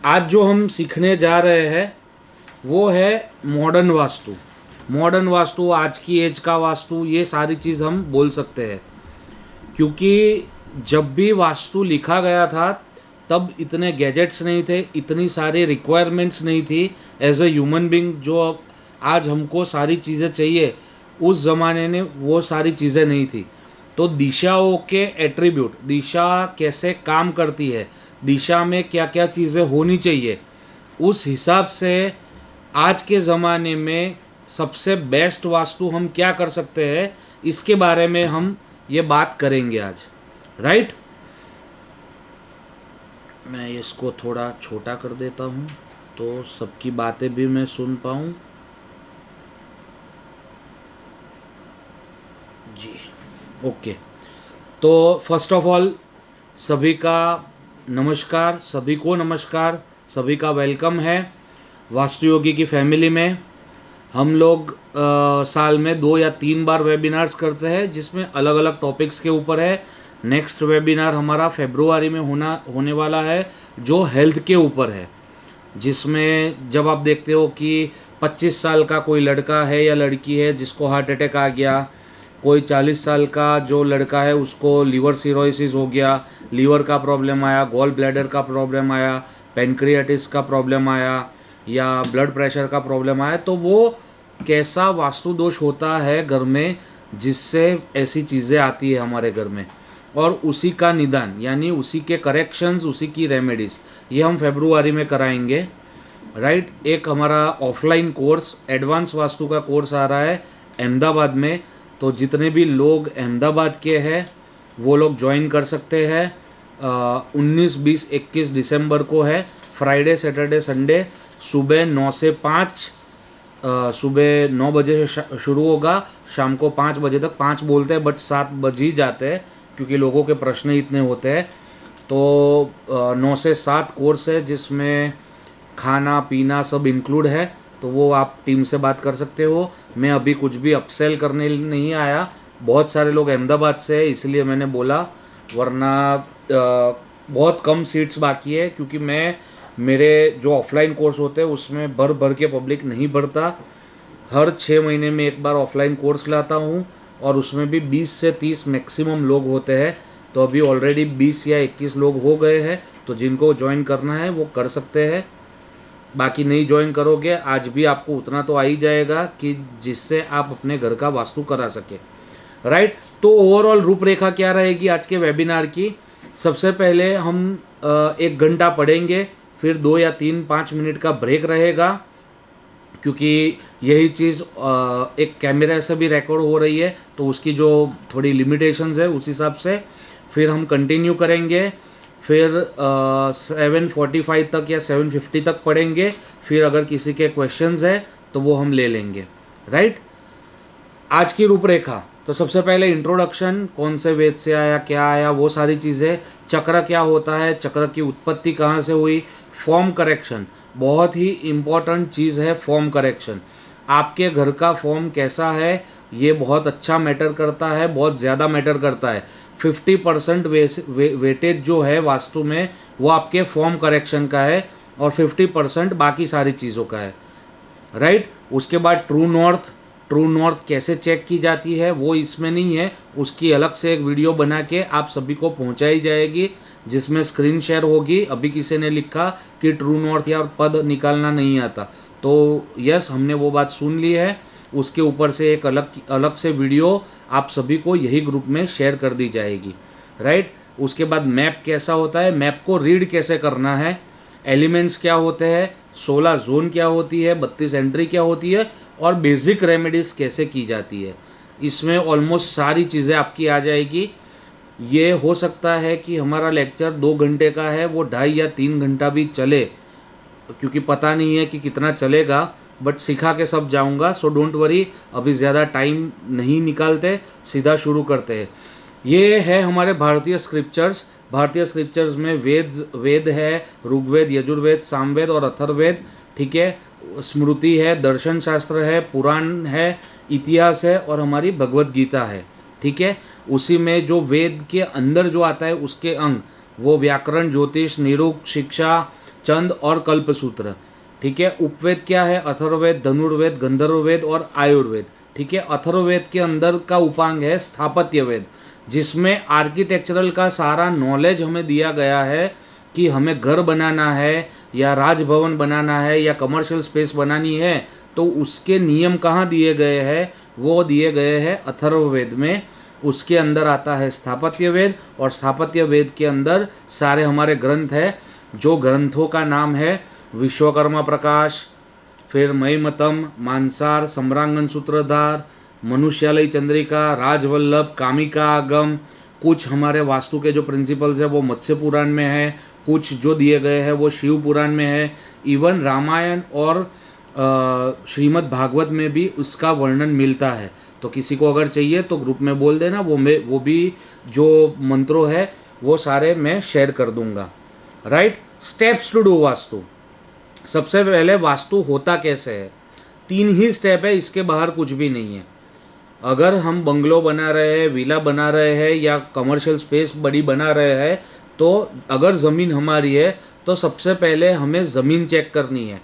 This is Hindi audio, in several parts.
आज जो हम सीखने जा रहे हैं वो है मॉडर्न वास्तु। मॉडर्न वास्तु, आज की एज का वास्तु, ये सारी चीज़ हम बोल सकते हैं। क्योंकि जब भी वास्तु लिखा गया था तब इतने गैजेट्स नहीं थे, इतनी सारी रिक्वायरमेंट्स नहीं थी एज अ ह्यूमन बीइंग। जो आज हमको सारी चीज़ें चाहिए, उस ज़माने में वो सारी चीज़ें नहीं थी। तो दिशाओं के एट्रीब्यूट, दिशा कैसे काम करती है, दिशा में क्या क्या चीज़ें होनी चाहिए, उस हिसाब से आज के ज़माने में सबसे बेस्ट वास्तु हम क्या कर सकते हैं, इसके बारे में हम ये बात करेंगे आज। राइट, मैं इसको थोड़ा छोटा कर देता हूँ तो सबकी बातें भी मैं सुन पाऊँ। जी, ओके। तो फर्स्ट ऑफ ऑल सभी का नमस्कार, सभी को नमस्कार, सभी का वेलकम है वास्तु योगी की फैमिली में। हम लोग साल में 2 या 3 बार वेबिनार्स करते हैं जिसमें अलग अलग टॉपिक्स के ऊपर है। नेक्स्ट वेबिनार हमारा फरवरी में होने वाला है जो हेल्थ के ऊपर है, जिसमें जब आप देखते हो कि 25 साल का कोई लड़का है या लड़की है जिसको हार्ट अटैक आ गया, कोई 40 साल का जो लड़का है उसको लीवर सिरोसिस हो गया, लीवर का प्रॉब्लम आया, गॉल ब्लैडर का प्रॉब्लम आया, पेनक्रियाटिस का प्रॉब्लम आया या ब्लड प्रेशर का प्रॉब्लम आया, तो वो कैसा वास्तु दोष होता है घर में जिससे ऐसी चीज़ें आती है हमारे घर में, और उसी का निदान यानी उसी के करेक्शंस, उसी की रेमेडीज़, ये हम फरवरी में कराएंगे। राइट, एक हमारा ऑफलाइन कोर्स, एडवांस वास्तु का कोर्स आ रहा है अहमदाबाद में। तो जितने भी लोग अहमदाबाद के हैं वो लोग ज्वाइन कर सकते हैं। 19, 20, 21 दिसंबर को है, फ्राइडे सैटरडे संडे, सुबह 9 से 5, सुबह 9 बजे से शुरू होगा, शाम को 5 बजे तक। 5 बोलते हैं बट 7 बज ही जाते हैं क्योंकि लोगों के प्रश्न इतने होते हैं। तो 9 से 7 कोर्स है जिसमें खाना पीना सब इंक्लूड है। तो वो आप टीम से बात कर सकते हो। मैं अभी कुछ भी अपसेल करने नहीं आया, बहुत सारे लोग अहमदाबाद से है इसलिए मैंने बोला, वरना बहुत कम सीट्स बाकी है क्योंकि मेरे जो ऑफलाइन कोर्स होते हैं उसमें भर भर के पब्लिक नहीं भरता। हर 6 महीने में एक बार ऑफलाइन कोर्स लाता हूँ और उसमें भी 20 से 30 मैक्सिमम लोग होते हैं। तो अभी ऑलरेडी 20 या 21 लोग हो गए हैं, तो जिनको ज्वाइन करना है वो कर सकते हैं। बाकी नहीं ज्वाइन करोगे आज भी आपको उतना तो आ ही जाएगा कि जिससे आप अपने घर का वास्तु करा सके। राइट, तो ओवरऑल रूपरेखा क्या रहेगी आज के वेबिनार की। सबसे पहले हम 1 घंटा पढ़ेंगे, फिर 2 या 3 5 मिनट का ब्रेक रहेगा क्योंकि यही चीज़ एक कैमरा से भी रिकॉर्ड हो रही है तो उसकी जो थोड़ी लिमिटेशंस है उस हिसाब से फिर हम कंटिन्यू करेंगे। फिर 7:45 तक या 7:50 तक पढ़ेंगे, फिर अगर किसी के क्वेश्चंस है तो वो हम ले लेंगे। राइट, आज की रूपरेखा, तो सबसे पहले इंट्रोडक्शन, कौन से वेद से आया, क्या आया, वो सारी चीज़ें, चक्र क्या होता है, चक्र की उत्पत्ति कहाँ से हुई, फॉर्म करेक्शन, बहुत ही इम्पॉर्टेंट चीज़ है फॉर्म करेक्शन। आपके घर का फॉर्म कैसा है ये बहुत अच्छा मैटर करता है, बहुत ज़्यादा मैटर करता है। 50% वेटेज जो है वास्तु में वो आपके फॉर्म करेक्शन का है और 50% बाकी सारी चीज़ों का है। राइट, उसके बाद ट्रू नॉर्थ, ट्रू नॉर्थ कैसे चेक की जाती है वो इसमें नहीं है, उसकी अलग से एक वीडियो बना के आप सभी को पहुंचाई जाएगी जिसमें स्क्रीन शेयर होगी। अभी किसी ने लिखा कि ट्रू नॉर्थ या पद निकालना नहीं आता, तो यस, हमने वो बात सुन ली है। उसके ऊपर से एक अलग से वीडियो आप सभी को यही ग्रुप में शेयर कर दी जाएगी। राइट, उसके बाद मैप कैसा होता है, मैप को रीड कैसे करना है, एलिमेंट्स क्या होते हैं, 16 जोन क्या होती है, 32 एंट्री क्या होती है और बेसिक रेमेडीज़ कैसे की जाती है, इसमें ऑलमोस्ट सारी चीज़ें आपकी आ जाएगी। ये हो सकता है कि हमारा लेक्चर 2 घंटे का है वो 2.5 या 3 घंटा भी चले, क्योंकि पता नहीं है कि कितना चलेगा, बट सिखा के सब जाऊंगा। सो डोंट वरी, अभी ज़्यादा टाइम नहीं निकालते, सीधा शुरू करते हैं। ये है हमारे भारतीय स्क्रिप्चर्स। भारतीय स्क्रिप्चर्स में वेद है, ऋग्वेद, यजुर्वेद, सामवेद और अथर्ववेद। ठीक है, स्मृति है, दर्शन शास्त्र है, पुराण है, इतिहास है और हमारी भगवत गीता है। ठीक है, उसी में जो वेद के अंदर जो आता है उसके अंग, वो व्याकरण, ज्योतिष, निरुक्त, शिक्षा, चंद और कल्पसूत्र। ठीक है, उपवेद क्या है? अथर्ववेद, धनुर्वेद, गंधर्ववेद और आयुर्वेद। ठीक है, अथर्ववेद के अंदर का उपांग है स्थापत्य वेद, जिसमें आर्किटेक्चरल का सारा नॉलेज हमें दिया गया है कि हमें घर बनाना है या राजभवन बनाना है या कमर्शियल स्पेस बनानी है, तो उसके नियम कहाँ दिए गए हैं? वो दिए गए हैं अथर्ववेद में। उसके अंदर आता है स्थापत्य वेद, और स्थापत्य वेद के अंदर सारे हमारे ग्रंथ हैं, जो ग्रंथों का नाम है विश्वकर्मा प्रकाश, फिर मयिमतम, मानसार, सम्रांगन सूत्रधार, मनुष्यालय चंद्रिका, राजवल्लभ, कामिका आगम। कुछ हमारे वास्तु के जो प्रिंसिपल्स है वो मत्स्य पुराण में है, कुछ जो दिए गए हैं वो शिव पुराण में है। इवन रामायण और श्रीमद् भागवत में भी उसका वर्णन मिलता है। तो किसी को अगर चाहिए तो ग्रुप में बोल देना, वो भी जो मंत्रों है वो सारे मैं शेयर कर दूंगा। Right, steps to do vastu. सबसे पहले वास्तु होता कैसे है? 3 ही स्टेप है, इसके बाहर कुछ भी नहीं है। अगर हम बंगलो बना रहे हैं, विला बना रहे हैं या कमर्शियल स्पेस बड़ी बना रहे हैं, तो अगर ज़मीन हमारी है तो सबसे पहले हमें ज़मीन चेक करनी है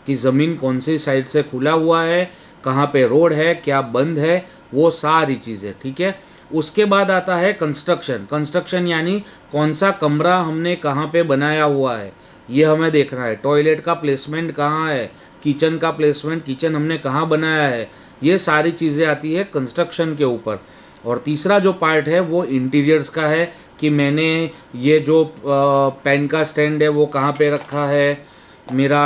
कि ज़मीन कौन सी साइड से खुला हुआ है, कहाँ पे रोड है, क्या बंद है, वो सारी चीज़ें। ठीक है, उसके बाद आता है कंस्ट्रक्शन। कंस्ट्रक्शन यानी कौन सा कमरा हमने कहाँ पे बनाया हुआ है, ये हमें देखना है। टॉयलेट का प्लेसमेंट कहाँ है, किचन का प्लेसमेंट, किचन हमने कहाँ बनाया है, ये सारी चीज़ें आती है कंस्ट्रक्शन के ऊपर। और तीसरा जो पार्ट है वो इंटीरियर्स का है कि मैंने ये जो पेन का स्टैंड है वो कहाँ पे रखा है, मेरा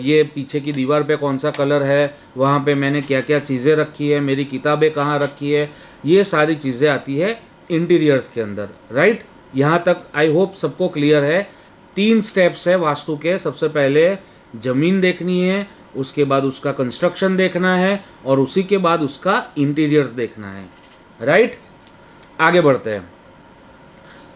ये पीछे की दीवार पे कौन सा कलर है, वहाँ पे मैंने क्या क्या चीज़ें रखी है, मेरी किताबें कहाँ रखी है, ये सारी चीज़ें आती है इंटीरियर्स के अंदर। राइट, यहाँ तक आई होप सबको क्लियर है। 3 स्टेप्स है वास्तु के। सबसे पहले ज़मीन देखनी है, उसके बाद उसका कंस्ट्रक्शन देखना है, और उसी के बाद उसका इंटीरियर्स देखना है। राइट, आगे बढ़ते हैं।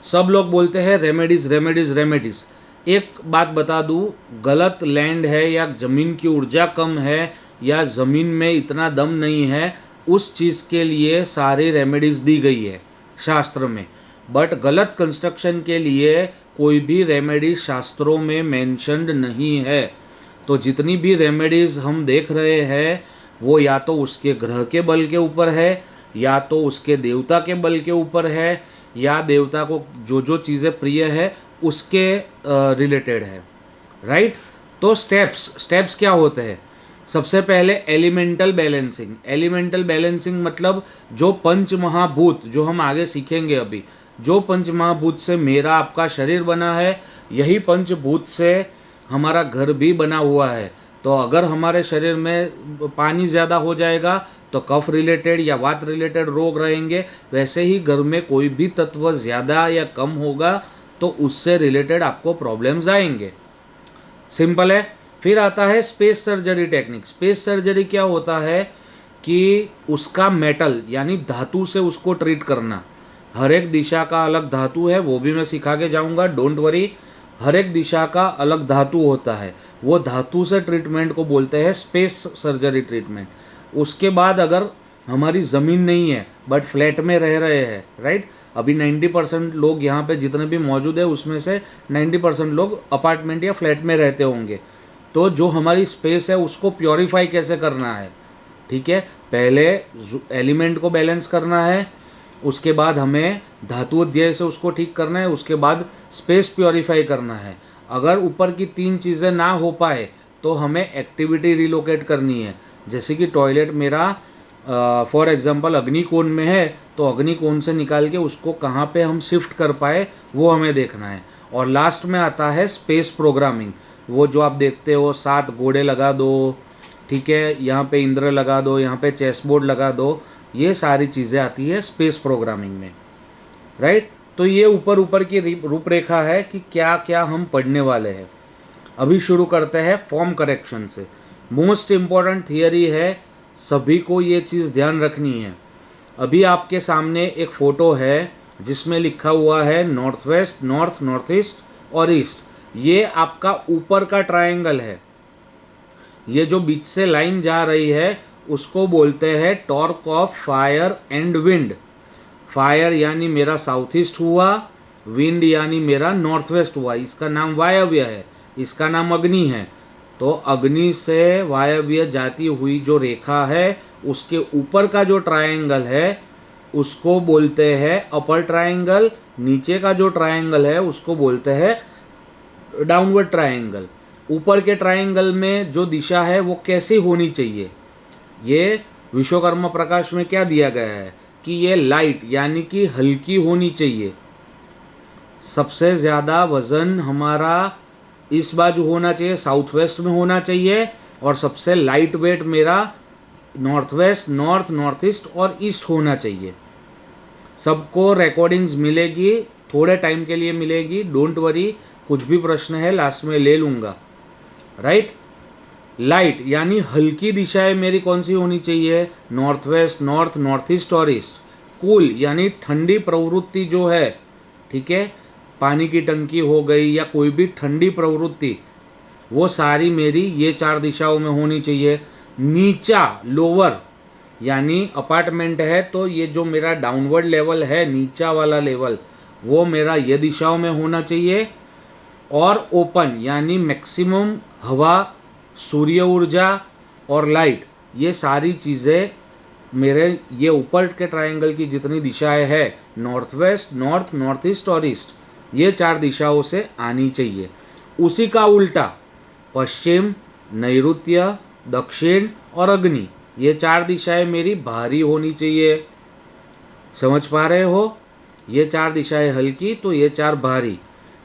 सब लोग बोलते हैं रेमेडीज रेमेडीज रेमेडीज। एक बात बता दूँ, गलत लैंड है या ज़मीन की ऊर्जा कम है या ज़मीन में इतना दम नहीं है, उस चीज़ के लिए सारी रेमेडीज़ दी गई है शास्त्र में। बट गलत कंस्ट्रक्शन के लिए कोई भी रेमेडीज शास्त्रों में मेंशन्ड नहीं है। तो जितनी भी रेमेडीज़ हम देख रहे हैं वो या तो उसके ग्रह के बल के ऊपर है, या तो उसके देवता के बल के ऊपर है, या देवता को जो जो चीज़ें प्रिय है उसके रिलेटेड है। राइट, तो स्टेप्स क्या होते हैं? सबसे पहले एलिमेंटल बैलेंसिंग। एलिमेंटल बैलेंसिंग मतलब जो पंच महाभूत, जो हम आगे सीखेंगे अभी, जो पंच महाभूत से मेरा आपका शरीर बना है, यही पंचभूत से हमारा घर भी बना हुआ है। तो अगर हमारे शरीर में पानी ज़्यादा हो जाएगा तो कफ रिलेटेड या वात रिलेटेड रोग रहेंगे। वैसे ही घर में कोई भी तत्व ज़्यादा या कम होगा तो उससे रिलेटेड आपको प्रॉब्लम्स आएंगे। सिंपल है। फिर आता है space surgery technique. Space surgery क्या होता है कि उसका मेटल यानी धातु से उसको ट्रीट करना। हर एक दिशा का अलग धातु है, वो भी मैं सिखा के जाऊँगा, डोंट वरी। हर एक दिशा का अलग धातु होता है, वो धातु से ट्रीटमेंट को बोलते हैं स्पेस सर्जरी ट्रीटमेंट। उसके बाद अगर हमारी ज़मीन नहीं है बट फ्लैट में रह रहे हैं, राइट, अभी 90% लोग यहाँ पे जितने भी मौजूद है उसमें से 90% लोग अपार्टमेंट या फ्लैट में रहते होंगे। तो जो हमारी स्पेस है उसको प्योरीफाई कैसे करना है? ठीक है, पहले एलिमेंट को बैलेंस करना है, उसके बाद हमें धातु अध्याय से उसको ठीक करना है, उसके बाद स्पेस प्योरीफाई करना है। अगर ऊपर की 3 चीज़ें ना हो पाए तो हमें एक्टिविटी रिलोकेट करनी है। जैसे कि टॉयलेट मेरा फॉर एग्जांपल अग्निकोण में है, तो अग्निकोण से निकाल के उसको कहाँ पे हम शिफ्ट कर पाए वो हमें देखना है। और लास्ट में आता है स्पेस प्रोग्रामिंग। वो जो आप देखते हो 7 घोड़े लगा दो, ठीक है, यहाँ पे इंद्र लगा दो, यहाँ पे चेस बोर्ड लगा दो, ये सारी चीज़ें आती है स्पेस प्रोग्रामिंग में। राइट, तो ये ऊपर की रूपरेखा है कि क्या क्या हम पढ़ने वाले हैं। अभी शुरू करते हैं फॉर्म करेक्शन से। मोस्ट इम्पॉर्टेंट थियरी है, सभी को ये चीज़ ध्यान रखनी है। अभी आपके सामने एक फ़ोटो है जिसमें लिखा हुआ है north west, north, north east और ईस्ट। ये आपका ऊपर का ट्रायंगल है। ये जो बीच से लाइन जा रही है उसको बोलते हैं torque of fire and wind. Fire यानी मेरा साउथ ईस्ट हुआ, विंड यानी मेरा नॉर्थ वेस्ट हुआ, इसका नाम वायव्य है। इसका नाम अग्नि है। तो अग्नि से वायव्य जाती हुई जो रेखा है उसके ऊपर का जो ट्रायंगल है उसको बोलते हैं अपर ट्रायंगल, नीचे का जो ट्रायंगल है उसको बोलते हैं डाउनवर्ड ट्रायंगल। ऊपर के ट्रायंगल में जो दिशा है वो कैसी होनी चाहिए, ये विश्वकर्मा प्रकाश में क्या दिया गया है कि ये लाइट यानी कि हल्की होनी चाहिए। सबसे ज़्यादा वज़न हमारा इस बाजू होना चाहिए, साउथ वेस्ट में होना चाहिए, और सबसे लाइट वेट मेरा north west, north, north east और ईस्ट होना चाहिए। सबको रिकॉर्डिंग्स मिलेगी, थोड़े टाइम के लिए मिलेगी, डोंट वरी, कुछ भी प्रश्न है लास्ट में ले लूँगा, राइट। लाइट यानी हल्की दिशाएं मेरी कौन सी होनी चाहिए, north west, north, north east और ईस्ट। कूल यानी ठंडी प्रवृत्ति जो है, ठीक है, पानी की टंकी हो गई या कोई भी ठंडी प्रवृत्ति, वो सारी मेरी ये 4 दिशाओं में होनी चाहिए। नीचा लोअर यानी अपार्टमेंट है तो ये जो मेरा डाउनवर्ड लेवल है, नीचा वाला लेवल, वो मेरा ये दिशाओं में होना चाहिए। और ओपन यानी मैक्सिमम हवा, सूर्य ऊर्जा और लाइट, ये सारी चीज़ें मेरे ये ऊपर के ट्रायंगल की जितनी दिशाएं हैं, north west, north, north east और ईस्ट, ये 4 दिशाओं से आनी चाहिए। उसी का उल्टा पश्चिम, नैऋत्य, दक्षिण और अग्नि, ये 4 दिशाएं मेरी बाहरी होनी चाहिए। समझ पा रहे हो, ये 4 दिशाएं हल्की तो ये 4 बाहरी,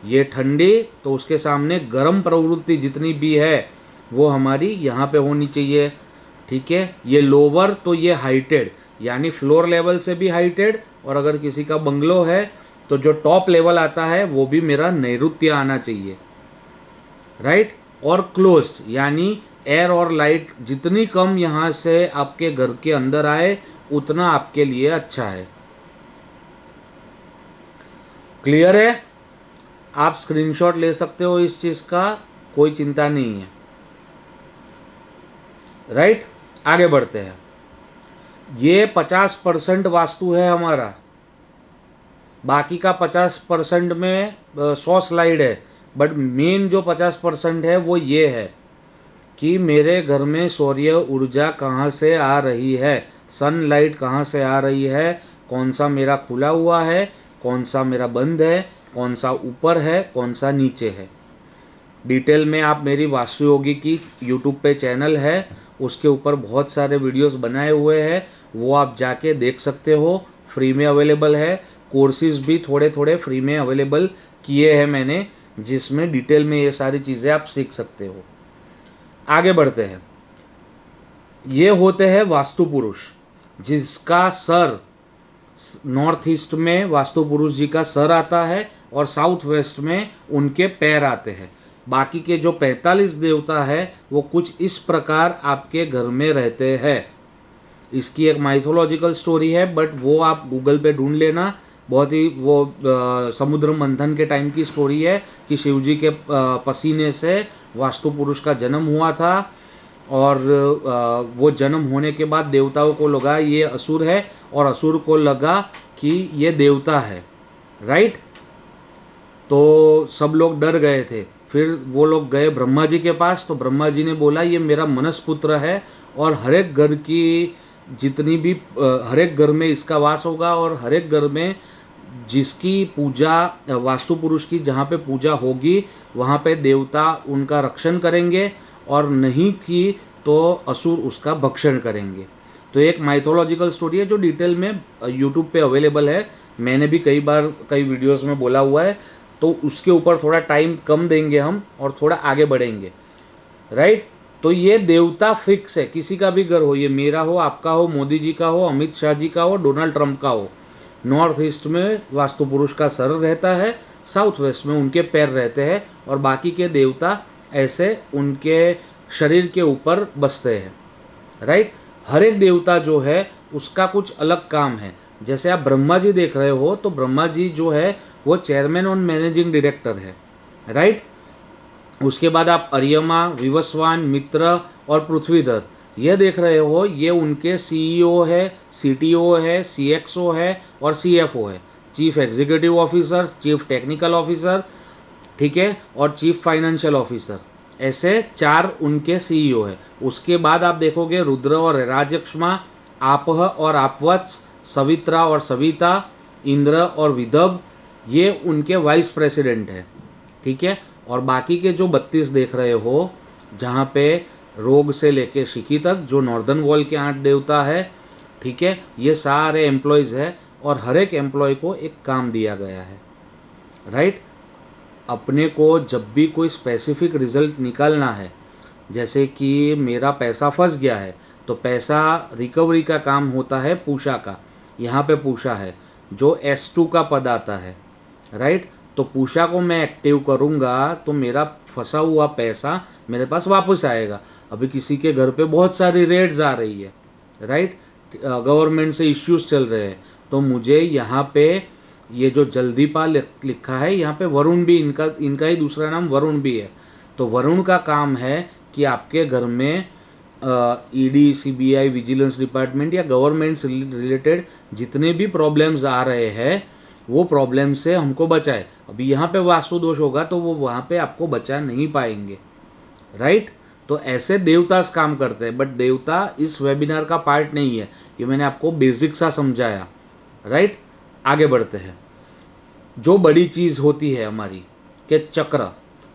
ये ठंडी तो उसके सामने गर्म प्रवृत्ति जितनी भी है वो हमारी यहाँ पे होनी चाहिए, ठीक है। ये लोअर तो ये हाइटेड यानी फ्लोर लेवल से भी हाइटेड, और अगर किसी का बंगलो है तो जो टॉप लेवल आता है वो भी मेरा नैऋत्य आना चाहिए, राइट। और क्लोज्ड यानी एयर और लाइट जितनी कम यहाँ से आपके घर के अंदर आए उतना आपके लिए अच्छा है। क्लियर है, आप स्क्रीनशॉट ले सकते हो इस चीज़ का, कोई चिंता नहीं है, राइट। आगे बढ़ते हैं। ये 50% वास्तु है हमारा, बाकी का 50% में 100 स्लाइड है, बट मेन जो 50% है वो ये है कि मेरे घर में सूर्य ऊर्जा कहाँ से आ रही है, सनलाइट कहाँ से आ रही है, कौन सा मेरा खुला हुआ है, कौन सा मेरा बंद है, कौन सा ऊपर है, कौन सा नीचे है। डिटेल में आप मेरी वास्तु योगी की यूट्यूब पे चैनल है, उसके ऊपर बहुत सारे वीडियोस बनाए हुए हैं, वो आप जाके देख सकते हो, फ्री में अवेलेबल है। कोर्सेज भी थोड़े थोड़े फ्री में अवेलेबल किए हैं मैंने, जिसमें डिटेल में ये सारी चीज़ें आप सीख सकते हो। आगे बढ़ते हैं। ये होते हैं वास्तु पुरुष, जिसका सर नॉर्थ ईस्ट में वास्तु पुरुष जी का सर आता है और साउथ वेस्ट में उनके पैर आते हैं। बाकी के जो 45 देवता है वो कुछ इस प्रकार आपके घर में रहते हैं। इसकी एक माइथोलॉजिकल स्टोरी है, बट वो आप गूगल पे ढूंढ लेना, बहुत ही वो समुद्र मंथन के टाइम की स्टोरी है कि शिवजी के पसीने से वास्तु पुरुष का जन्म हुआ था, और वो जन्म होने के बाद देवताओं को लगा ये असुर है, और असुर को लगा कि ये देवता है, राइट। तो सब लोग डर गए थे। फिर वो लोग गए ब्रह्मा जी के पास, तो ब्रह्मा जी ने बोला ये मेरा मनसपुत्र है, और हर एक घर की जितनी भी हर एक घर में इसका वास होगा, और हर एक घर में जिसकी पूजा वास्तु पुरुष की जहाँ पे पूजा होगी वहाँ पे देवता उनका रक्षण करेंगे, और नहीं की तो असुर उसका भक्षण करेंगे। तो एक माइथोलॉजिकल स्टोरी है जो डिटेल में यूट्यूब पे अवेलेबल है, मैंने भी कई बार कई वीडियोस में बोला हुआ है, तो उसके ऊपर थोड़ा टाइम कम देंगे हम और थोड़ा आगे बढ़ेंगे, राइट। तो ये देवता फिक्स है, किसी का भी घर हो, ये मेरा हो, आपका हो, मोदी जी का हो, अमित शाह जी का हो, डोनाल्ड ट्रंप का हो। नॉर्थ ईस्ट में वास्तु पुरुष का सर रहता है, साउथ वेस्ट में उनके पैर रहते हैं, और बाकी के देवता ऐसे उनके शरीर के ऊपर बसते हैं, राइट। हर एक देवता जो है उसका कुछ अलग काम है। जैसे आप ब्रह्मा जी देख रहे हो, तो ब्रह्मा जी जो है वो चेयरमैन और मैनेजिंग डायरेक्टर है, राइट। उसके बाद आप अर्यमा, विवस्वान, मित्र और पृथ्वीदत्त ये देख रहे हो, ये उनके सीईओ है, सीटीओ है, सीएक्सओ है और सीएफओ है, chief executive officer, chief technical officer, ठीक है, और चीफ फाइनेंशियल ऑफिसर, ऐसे 4 उनके सीईओ है। उसके बाद आप देखोगे रुद्र और राजक्ष्मा, आपह और आपवत्स, सवित्रा और सविता, इंद्र और विदभ, ये उनके वाइस प्रेसिडेंट है। ठीक है, और बाकी के जो 32 देख रहे हो, जहाँ पे रोग से लेके शिखी तक, जो नॉर्दर्न वॉल के 8 देवता है, ठीक है, ये सारे एम्प्लॉयज़ है और हर एक एम्प्लॉय को एक काम दिया गया है। राइट, अपने को जब भी कोई स्पेसिफिक रिजल्ट निकालना है, जैसे कि मेरा पैसा फंस गया है, तो पैसा रिकवरी का काम होता है पूषा का। यहाँ पे पूषा है जो S2 का पद आता है। राइट, तो पूषा को मैं एक्टिव करूँगा तो मेरा फंसा हुआ पैसा मेरे पास वापस आएगा। अभी किसी के घर पे बहुत सारी रेड्स आ रही है, राइट, गवर्नमेंट से इश्यूज चल रहे हैं, तो मुझे यहाँ पे ये जो जल्दीपाल लिखा है, यहाँ पे वरुण भी, इनका ही दूसरा नाम वरुण भी है। तो वरुण का काम है कि आपके घर में ईडी, सीबीआई, विजिलेंस डिपार्टमेंट या गवर्नमेंट से रिलेटेड जितने भी प्रॉब्लम्स आ रहे हैं, वो प्रॉब्लम से हमको बचाए। अभी यहाँ पे वास्तु दोष होगा तो वो वहाँ पे आपको बचा नहीं पाएंगे। राइट, तो ऐसे देवतास काम करते हैं, बट देवता इस वेबिनार का पार्ट नहीं है, ये मैंने आपको बेसिक सा समझाया। राइट, आगे बढ़ते हैं। जो बड़ी चीज़ होती है हमारी कि चक्र,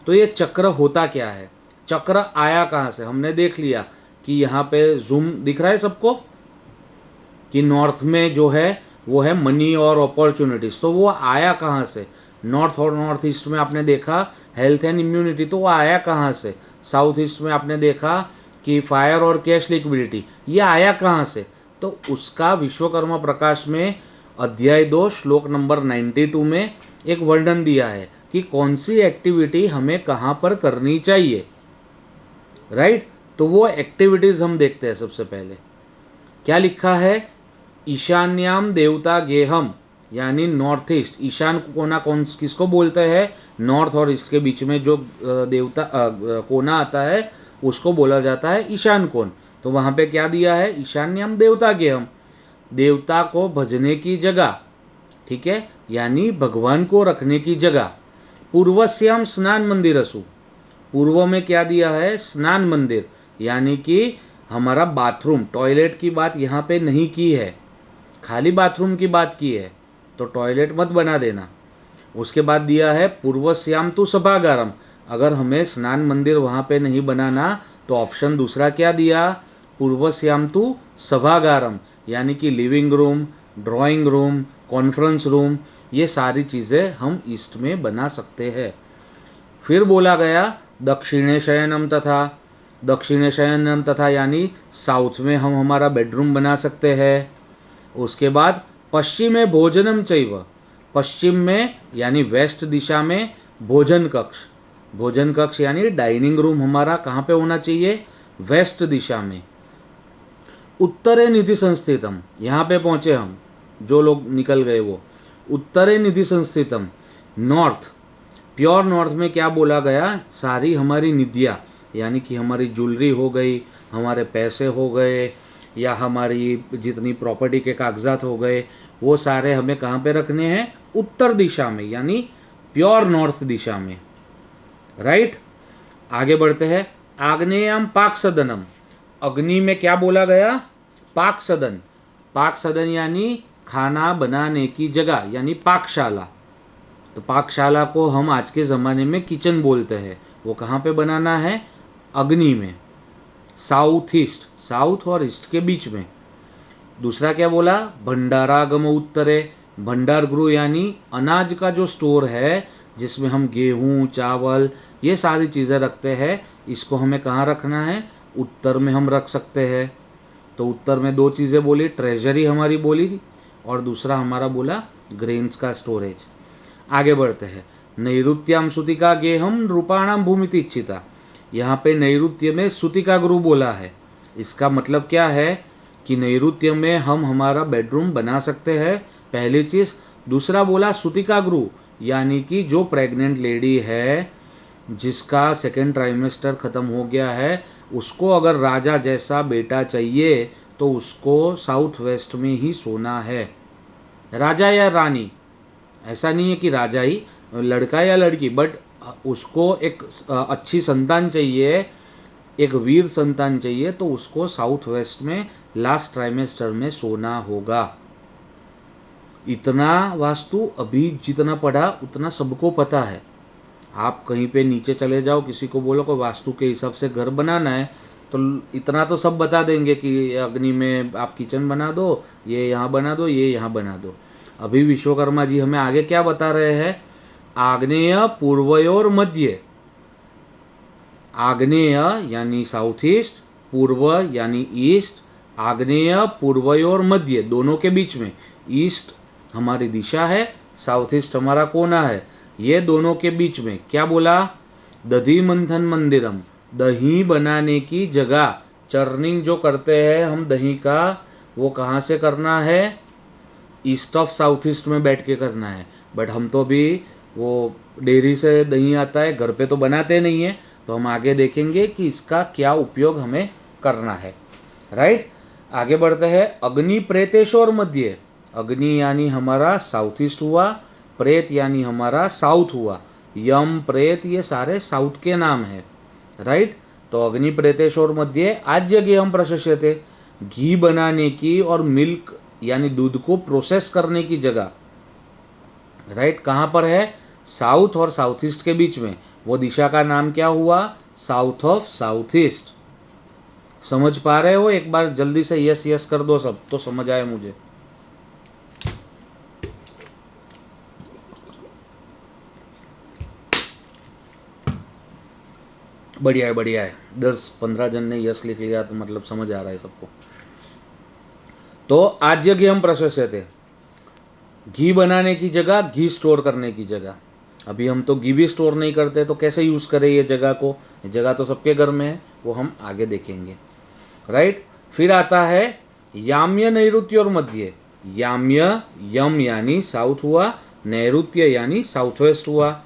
तो ये चक्र होता क्या है, चक्र आया कहाँ से, हमने देख लिया कि यहाँ पे जूम दिख रहा है सबको कि नॉर्थ में जो है वो है मनी और अपॉर्चुनिटीज, तो वो आया कहाँ से, नॉर्थ और नॉर्थ ईस्ट में आपने देखा हेल्थ एंड इम्यूनिटी, तो वो आया कहाँ से, साउथ ईस्ट में आपने देखा कि फायर और कैश लिक्विडिटी, ये आया कहाँ से, तो उसका विश्वकर्मा प्रकाश में अध्याय 2 श्लोक नंबर 92 में एक वर्णन दिया है कि कौन सी एक्टिविटी हमें कहाँ पर करनी चाहिए। राइट, तो वो एक्टिविटीज हम देखते हैं। सबसे पहले क्या लिखा है, ईशान्याम देवता गेहम, यानी नॉर्थ ईस्ट, ईशान कोना कौन किसको बोलते हैं, नॉर्थ और ईस्ट के बीच में जो देवता कोना आता है उसको बोला जाता है ईशान कोण। तो वहाँ पे क्या दिया है, ईशान्याम देवता गेहम, देवता को भजने की जगह, ठीक है, यानी भगवान को रखने की जगह। पूर्वस्याम स्नान मंदिर असु, पूर्व में क्या दिया है, स्नान मंदिर, यानी कि हमारा बाथरूम, टॉयलेट की बात यहाँ पे नहीं की है, खाली बाथरूम की बात की है, तो टॉयलेट मत बना देना। उसके बाद दिया है पूर्वस्याम तु सभागारम, अगर हमें स्नान मंदिर वहाँ पे नहीं बनाना तो ऑप्शन दूसरा क्या दिया, पूर्वस्याम तु सभागारम, यानी कि living room, drawing room, conference room, ये सारी चीज़ें हम ईस्ट में बना सकते हैं। फिर बोला गया दक्षिणे शयनम तथा, दक्षिणे शयनम तथा यानी साउथ में हम हमारा बेडरूम बना सकते हैं। उसके बाद पश्चिमे भोजनम चैव, पश्चिम में यानी वेस्ट दिशा में भोजन कक्ष, भोजन कक्ष यानी डाइनिंग रूम हमारा कहाँ पे होना चाहिए, वेस्ट दिशा में। उत्तरे निधि संस्थितम, यहाँ पे पहुँचे हम, जो लोग निकल गए वो, उत्तरे निधि संस्थितम, नॉर्थ, प्योर नॉर्थ में क्या बोला गया, सारी हमारी निधियाँ, यानी कि हमारी ज्वेलरी हो गई, हमारे पैसे हो गए, या हमारी जितनी प्रॉपर्टी के कागजात हो गए, वो सारे हमें कहाँ पे रखने हैं, उत्तर दिशा में, यानी प्योर नॉर्थ दिशा में। राइट, आगे बढ़ते हैं। आग्नेयम पाक सदनम, अग्नि में क्या बोला गया, पाक सदन, पाक सदन यानी खाना बनाने की जगह, यानी पाकशाला। तो पाकशाला को हम आज के ज़माने में किचन बोलते हैं, वो कहाँ पे बनाना है, अग्नि में, साउथ ईस्ट, साउथ और ईस्ट के बीच में। दूसरा क्या बोला, भंडारागम उत्तरे, भंडार गृह यानी अनाज का जो स्टोर है जिसमें हम गेहूँ, चावल, ये सारी चीज़ें रखते हैं, इसको हमें कहाँ रखना है, उत्तर में हम रख सकते हैं। तो उत्तर में 2 चीज़ें बोली, ट्रेजरी हमारी बोली और दूसरा हमारा बोला ग्रेन्स का स्टोरेज। आगे बढ़ते हैं। नैऋत्याम सुतिका गेहम रूपाणाम भूमिति इच्छिता, यहाँ पे नैऋत्य में सुतिका गृह बोला है, इसका मतलब क्या है कि नैऋत्य में हम हमारा बेडरूम बना सकते हैं, पहली चीज़। दूसरा बोला सुतिका गृह, यानी कि जो प्रेग्नेंट लेडी है जिसका सेकेंड ट्राइमेस्टर ख़त्म हो गया है, उसको अगर राजा जैसा बेटा चाहिए तो उसको साउथ वेस्ट में ही सोना है, राजा या रानी, ऐसा नहीं है कि राजा ही, लड़का या लड़की, बट उसको एक अच्छी संतान चाहिए, एक वीर संतान चाहिए, तो उसको साउथ वेस्ट में लास्ट ट्राइमेस्टर में सोना होगा। इतना वास्तु अभी जितना पढ़ा उतना सबको पता है। आप कहीं पे नीचे चले जाओ, किसी को बोलो कि वास्तु के हिसाब से घर बनाना है, तो इतना तो सब बता देंगे कि अग्नि में आप किचन बना दो, ये यहाँ बना दो, ये यहाँ बना दो। अभी विश्वकर्मा जी हमें आगे क्या बता रहे हैं? आग्नेय, पूर्वयोर मध्य। आग्नेय यानी साउथ ईस्ट, पूर्व यानी ईस्ट, आग्नेय पूर्वयोर मध्य, दोनों के बीच में। ईस्ट हमारी दिशा है, साउथ ईस्ट हमारा कोना है, ये दोनों के बीच में क्या बोला? दधी मंथन मंदिरम, दही बनाने की जगह। चर्निंग जो करते हैं हम दही का, वो कहाँ से करना है? ईस्ट ऑफ साउथ ईस्ट में बैठ के करना है। बट हम तो अभी वो डेयरी से दही आता है, घर पे तो बनाते नहीं है, तो हम आगे देखेंगे कि इसका क्या उपयोग हमें करना है। राइट, आगे बढ़ते हैं। अग्नि प्रेतेश्वर मध्य। अग्नि यानी हमारा साउथ ईस्ट हुआ, प्रेत यानी हमारा साउथ हुआ। यम, प्रेत, ये सारे साउथ के नाम है। राइट, तो अग्नि प्रेतेश्वर मध्य आज्य हम प्रशस्यते, घी बनाने की और मिल्क यानी दूध को प्रोसेस करने की जगह। राइट, कहाँ पर है? साउथ और साउथ ईस्ट के बीच में। वो दिशा का नाम क्या हुआ? South of south east. समझ पा रहे हो? एक बार जल्दी से यस यस कर दो सब, तो समझ आए मुझे। बढ़िया है, बढ़िया है। 10-15 जन ने यस लिख लिया तो मतलब समझ आ रहा है सबको। तो आज्य घी हम प्रशस्यते, घी बनाने की जगह, घी स्टोर करने की जगह। अभी हम तो घी भी स्टोर नहीं करते, तो कैसे यूज करें ये जगह को? ये जगह तो सबके घर में है, वो हम आगे देखेंगे। राइट, फिर आता है याम्य, नैऋत्य और मध्य। याम्य, यम यानी साउथ हुआ, नैऋत्य यानी साउथ वेस्ट हुआ।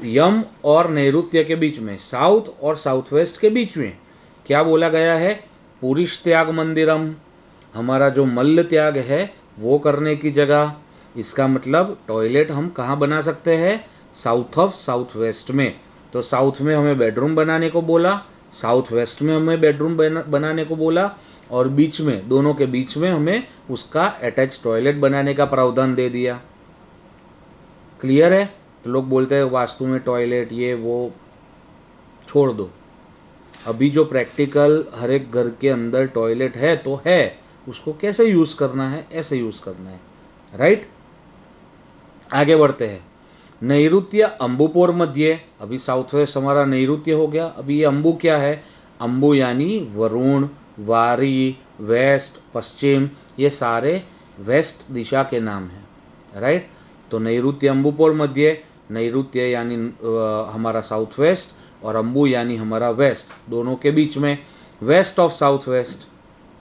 यम और नैऋत्य के बीच में, साउथ और साउथ वेस्ट के बीच में क्या बोला गया है? पुरुष त्याग मंदिरम, हमारा जो मल्ल त्याग है वो करने की जगह। इसका मतलब टॉयलेट हम कहाँ बना सकते हैं? साउथ ऑफ साउथ वेस्ट में। तो साउथ में हमें बेडरूम बनाने को बोला, साउथ वेस्ट में हमें बेडरूम बनाने को बोला, और बीच में, दोनों के बीच में हमें उसका अटैच टॉयलेट बनाने का प्रावधान दे दिया। क्लियर है? तो लोग बोलते हैं वास्तु में टॉयलेट ये वो छोड़ दो। अभी जो प्रैक्टिकल हर एक घर के अंदर टॉयलेट है तो है, उसको कैसे यूज करना है, ऐसे यूज करना है। राइट, आगे बढ़ते हैं। नैऋत्य अंबुपोर मध्य। अभी साउथ वेस्ट हमारा नैऋत्य हो गया। अभी ये अंबु क्या है? अंबु यानी वरुण, वारी, वेस्ट, पश्चिम, ये सारे वेस्ट दिशा के नाम हैं। राइट, तो नैऋत्य अंबुपोर मध्य। नैऋत्य यानी हमारा साउथ वेस्ट, और अंबु यानी हमारा वेस्ट, दोनों के बीच में। वेस्ट ऑफ साउथ वेस्ट,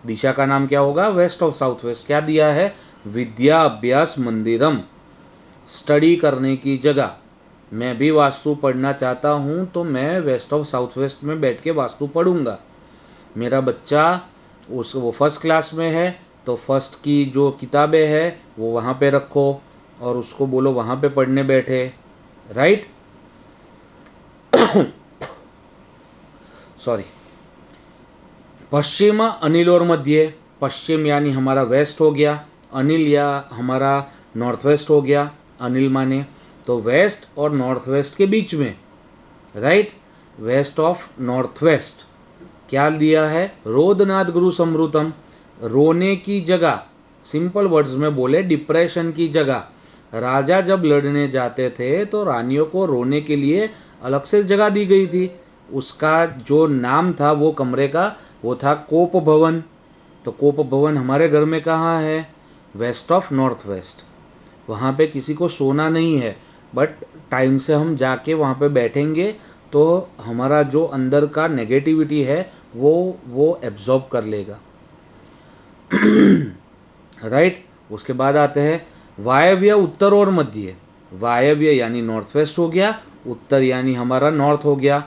दिशा का नाम क्या होगा? West of south west. क्या दिया है? विद्या अभ्यास मंदिरम, स्टडी करने की जगह। मैं भी वास्तु पढ़ना चाहता हूँ, तो मैं वेस्ट ऑफ साउथ वेस्ट में बैठ के वास्तु पढ़ूंगा। मेरा बच्चा वो फर्स्ट क्लास में है, तो फर्स्ट की जो किताबें हैं वो वहाँ पे रखो, और उसको बोलो वहाँ पे पढ़ने बैठे। Right, sorry. पश्चिम अनिल और मध्य। पश्चिम यानी हमारा वेस्ट हो गया, अनिल या हमारा नॉर्थ वेस्ट हो गया। अनिल माने तो वेस्ट और नॉर्थ वेस्ट के बीच में। Right, west of north west क्या दिया है? रोदनाथ गुरु समृतम, रोने की जगह। सिंपल वर्ड्स में बोले, डिप्रेशन की जगह। राजा जब लड़ने जाते थे तो रानियों को रोने के लिए अलग से जगह दी गई थी। उसका जो नाम था वो कमरे का, वो था कोप भवन। तो कोप भवन हमारे घर में कहाँ है? West of north west. वहाँ पे किसी को सोना नहीं है, बट टाइम से हम जाके वहाँ पे बैठेंगे तो हमारा जो अंदर का नेगेटिविटी है वो एब्जॉर्ब कर लेगा। राइट, उसके बाद आते हैं वायव्य, उत्तर और मध्य। वायव्य यानी नॉर्थ वेस्ट हो गया, उत्तर यानी हमारा नॉर्थ हो गया।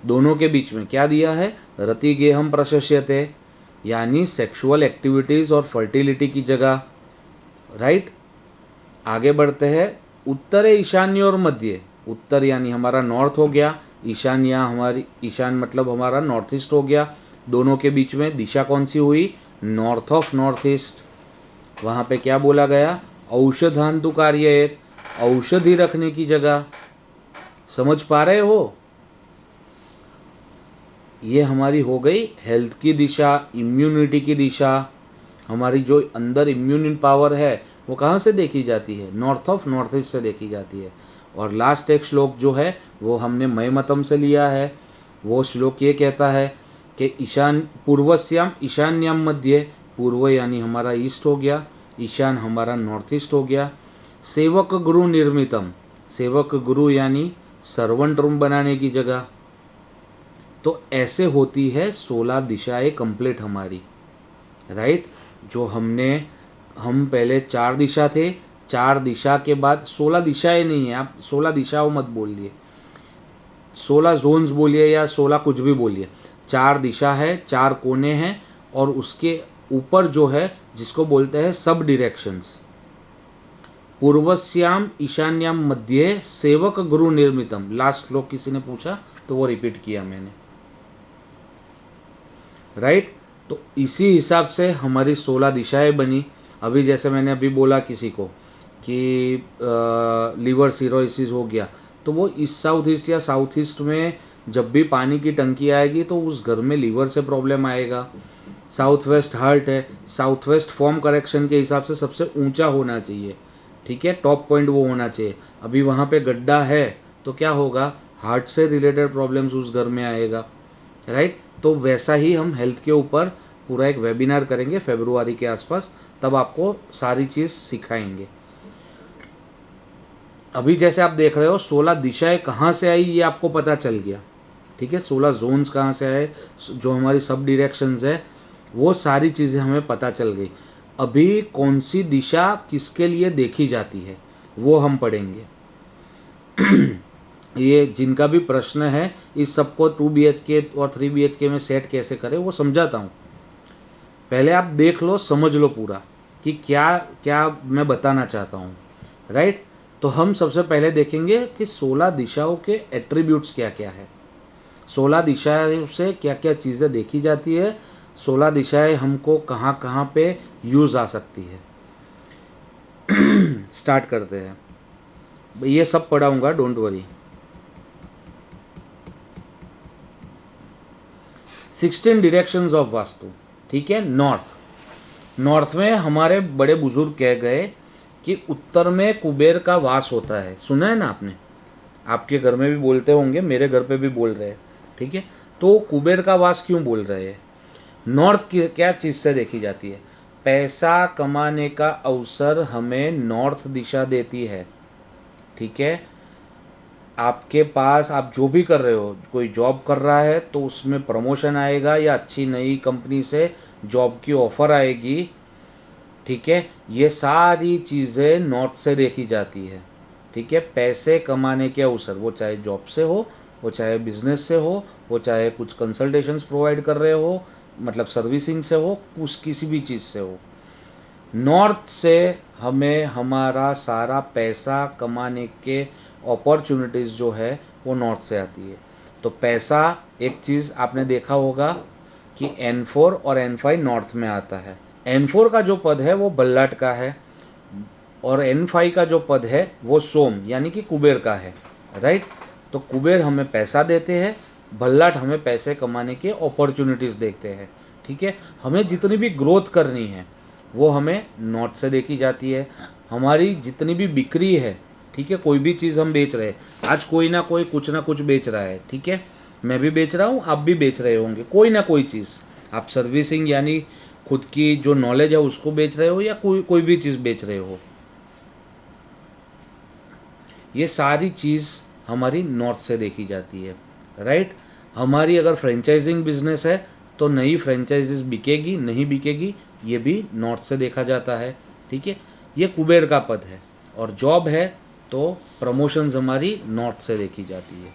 दोनों के बीच में क्या दिया है? रति गेहम प्रशस्यते, यानी सेक्सुअल एक्टिविटीज और फर्टिलिटी की जगह। राइट, आगे बढ़ते हैं। उत्तर ईशान्य और मध्य। उत्तर यानी हमारा नॉर्थ हो गया, ईशान यहाँ हमारी ईशान मतलब हमारा नॉर्थ ईस्ट हो गया। दोनों के बीच में दिशा कौन सी हुई? North of north east. वहाँ पे क्या बोला गया? औषधांतु कार्येत, औषधि रखने की जगह। समझ पा रहे हो? ये हमारी हो गई हेल्थ की दिशा, इम्यूनिटी की दिशा। हमारी जो अंदर इम्यून पावर है वो कहाँ से देखी जाती है? नॉर्थ ऑफ नॉर्थ ईस्ट से देखी जाती है। और लास्ट एक श्लोक जो है वो हमने मयमतम से लिया है। वो श्लोक ये कहता है कि ईशान पूर्वस्याम ईशान्याम मध्य, पूर्व यानी हमारा ईस्ट हो गया, ईशान हमारा नॉर्थ ईस्ट हो गया। सेवक गुरु निर्मितम, सेवक गुरु यानी सर्वेंट रूम बनाने की जगह। तो ऐसे होती है 16 दिशाएं कंप्लीट हमारी, राइट। जो हम पहले 4 दिशा थे, 4 दिशा के बाद 16 दिशाएं नहीं है। आप 16 दिशाओं मत बोलिए, 16 जोन्स बोलिए या 16 कुछ भी बोलिए। 4 दिशा है, 4 कोने हैं और उसके ऊपर जो है जिसको बोलते हैं सब डिरेक्शंस। पूर्वस्याम ईशान्याम मध्य सेवक गुरु निर्मितम। लास्ट श्लोक किसी ने पूछा तो वो रिपीट किया मैंने, राइट। तो इसी हिसाब से हमारी 16 दिशाएं बनी। अभी जैसे मैंने अभी बोला किसी को कि लीवर सिरोसिस हो गया, तो वो ईस्ट साउथ ईस्ट या साउथ ईस्ट में जब भी पानी की टंकी आएगी तो उस घर में लीवर से प्रॉब्लम आएगा। साउथ वेस्ट हार्ट है, साउथ वेस्ट फॉर्म करेक्शन के हिसाब से सबसे ऊंचा होना चाहिए, ठीक है, टॉप पॉइंट वो होना चाहिए। अभी वहाँ पे गड्ढा है तो क्या होगा? हार्ट से रिलेटेड प्रॉब्लम्स उस घर में आएगा, राइट। तो वैसा ही हम हेल्थ के ऊपर पूरा एक वेबिनार करेंगे फरवरी के आसपास, तब आपको सारी चीज़ सिखाएंगे। अभी जैसे आप देख रहे हो 16 दिशाएं कहाँ से आई ये आपको पता चल गया, ठीक है। 16 जोन्स कहाँ से आए, जो हमारी सब डिरेक्शंस है वो सारी चीज़ें हमें पता चल गई। अभी कौन सी दिशा किसके लिए देखी जाती है वो हम पढ़ेंगे। ये जिनका भी प्रश्न है इस सबको 2 BHK और 3 BHK में सेट कैसे करें वो समझाता हूँ। पहले आप देख लो, समझ लो पूरा कि क्या क्या मैं बताना चाहता हूँ, राइट। तो हम सबसे पहले देखेंगे कि 16 दिशाओं के एट्रीब्यूट्स क्या क्या है, 16 दिशाओं से क्या क्या चीज़ें देखी जाती है, 16 दिशाएं हमको कहाँ कहाँ पे यूज़ आ सकती है। स्टार्ट करते हैं। ये सब पढ़ाऊँगा, don't worry. 16 directions of vastu, ठीक है। नॉर्थ में हमारे बड़े बुजुर्ग कह गए कि उत्तर में कुबेर का वास होता है। सुना है ना आपने? आपके घर में भी बोलते होंगे, मेरे घर पे भी बोल रहे हैं, ठीक है। तो कुबेर का वास क्यों बोल रहे हैं? नॉर्थ की क्या चीज़ से देखी जाती है? पैसा कमाने का अवसर हमें नॉर्थ दिशा देती है, ठीक है। आपके पास आप जो भी कर रहे हो, कोई जॉब कर रहा है तो उसमें प्रमोशन आएगा या अच्छी नई कंपनी से जॉब की ऑफ़र आएगी, ठीक है। ये सारी चीज़ें नॉर्थ से देखी जाती है, ठीक है। पैसे कमाने के अवसर, वो चाहे जॉब से हो, वो चाहे बिजनेस से हो, वो चाहे कुछ कंसल्टेशंस प्रोवाइड कर रहे हो, मतलब सर्विसिंग से हो, कुछ किसी भी चीज़ से हो, नॉर्थ से हमें हमारा सारा पैसा कमाने के अपॉर्चुनिटीज़ जो है वो नॉर्थ से आती है। तो पैसा, एक चीज़ आपने देखा होगा कि N4 और N5 नॉर्थ में आता है। N4 का जो पद है वो बल्लाट का है और N5 का जो पद है वो सोम यानी कि कुबेर का है, राइट। तो कुबेर हमें पैसा देते हैं, बल्लाट हमें पैसे कमाने के अपॉर्चुनिटीज़ देखते हैं, ठीक है। हमें जितनी भी ग्रोथ करनी है वो हमें नॉर्थ से देखी जाती है। हमारी जितनी भी बिक्री है, ठीक है, कोई भी चीज़ हम बेच रहे हैं, आज कोई ना कोई कुछ ना कुछ बेच रहा है, ठीक है। मैं भी बेच रहा हूँ, आप भी बेच रहे होंगे कोई ना कोई चीज़। आप सर्विसिंग यानी खुद की जो नॉलेज है उसको बेच रहे हो या कोई भी चीज़ बेच रहे हो, ये सारी चीज़ हमारी नॉर्थ से देखी जाती है, राइट। हमारी अगर फ्रेंचाइजिंग बिजनेस है तो नई फ्रेंचाइजीज बिकेगी नहीं बिकेगी ये भी नॉर्थ से देखा जाता है, ठीक है। ये कुबेर का पद है। और जॉब है तो प्रमोशंस हमारी नॉर्थ से देखी जाती है।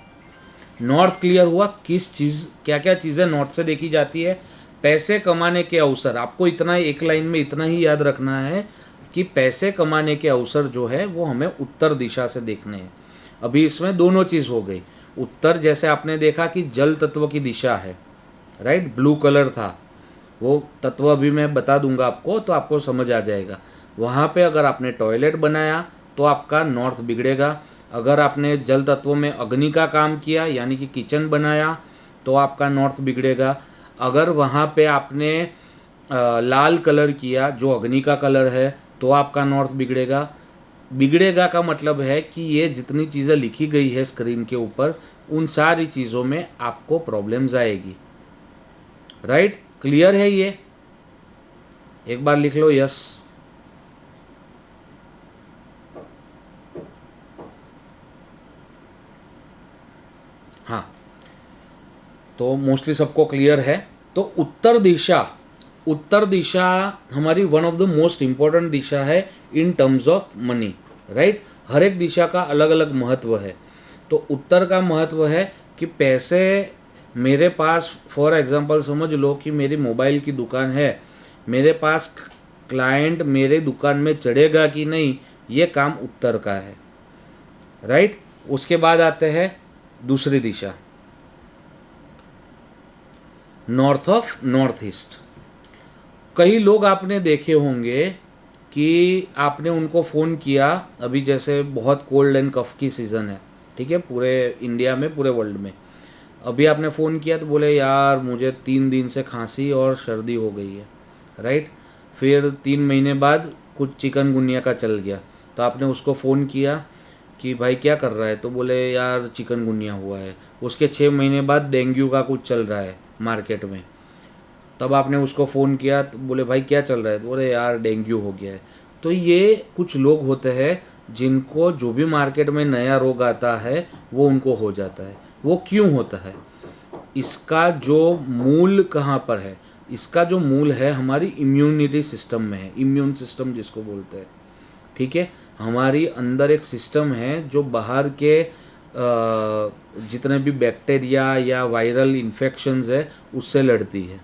नॉर्थ क्लियर हुआ? किस चीज़, क्या क्या चीज़ें नॉर्थ से देखी जाती है? पैसे कमाने के अवसर। आपको इतना एक लाइन में इतना ही याद रखना है कि पैसे कमाने के अवसर जो है वो हमें उत्तर दिशा से देखने हैं। अभी इसमें दोनों चीज़ हो गई। उत्तर जैसे आपने देखा कि जल तत्व की दिशा है, राइट, ब्लू कलर था, वो तत्व अभी मैं बता दूंगा आपको तो आपको समझ आ जाएगा। वहाँ पे अगर आपने टॉयलेट बनाया तो आपका नॉर्थ बिगड़ेगा। अगर आपने जल तत्व में अग्नि का काम किया यानी कि किचन बनाया तो आपका नॉर्थ बिगड़ेगा। अगर वहाँ पे आपने लाल कलर किया जो अग्नि का कलर है तो आपका नॉर्थ बिगड़ेगा। बिगड़ेगा का मतलब है कि ये जितनी चीज़ें लिखी गई है स्क्रीन के ऊपर उन सारी चीज़ों में आपको प्रॉब्लम्स आएगी। राइट, क्लियर है ये? एक बार लिख लो यस। हाँ, तो मोस्टली सबको क्लियर है। तो उत्तर दिशा हमारी one of the most important दिशा है in terms of money, right. हर एक दिशा का अलग अलग महत्व है। तो उत्तर का महत्व है कि पैसे मेरे पास, फॉर एग्जांपल समझ लो कि मेरी मोबाइल की दुकान है, मेरे पास क्लाइंट मेरे दुकान में चढ़ेगा कि नहीं, ये काम उत्तर का है, राइट। उसके बाद आते हैं दूसरी दिशा, नॉर्थ ऑफ नॉर्थ ईस्ट। कई लोग आपने देखे होंगे कि आपने उनको फ़ोन किया, अभी जैसे बहुत कोल्ड एंड कफ की सीज़न है, ठीक है, पूरे इंडिया में, पूरे वर्ल्ड में। अभी आपने फ़ोन किया तो बोले यार मुझे 3 दिन से खांसी और सर्दी हो गई है, राइट। फिर 3 महीने बाद कुछ चिकनगुनिया का चल गया, तो आपने उसको फ़ोन किया कि भाई क्या कर रहा है, तो बोले यार चिकनगुनिया हुआ है। उसके 6 महीने बाद डेंगू का कुछ चल रहा है मार्केट में, तब आपने उसको फ़ोन किया तो बोले भाई क्या चल रहा है, तो बोले यार डेंगू हो गया है। तो ये कुछ लोग होते हैं जिनको जो भी मार्केट में नया रोग आता है वो उनको हो जाता है। वो क्यों होता है? इसका जो मूल कहाँ पर है? इसका जो मूल है हमारी इम्यूनिटी सिस्टम में है, इम्यून सिस्टम जिसको बोलते हैं, ठीक है। हमारी अंदर एक सिस्टम है जो बाहर के जितने भी बैक्टीरिया या वायरल इन्फेक्शंस है उससे लड़ती है,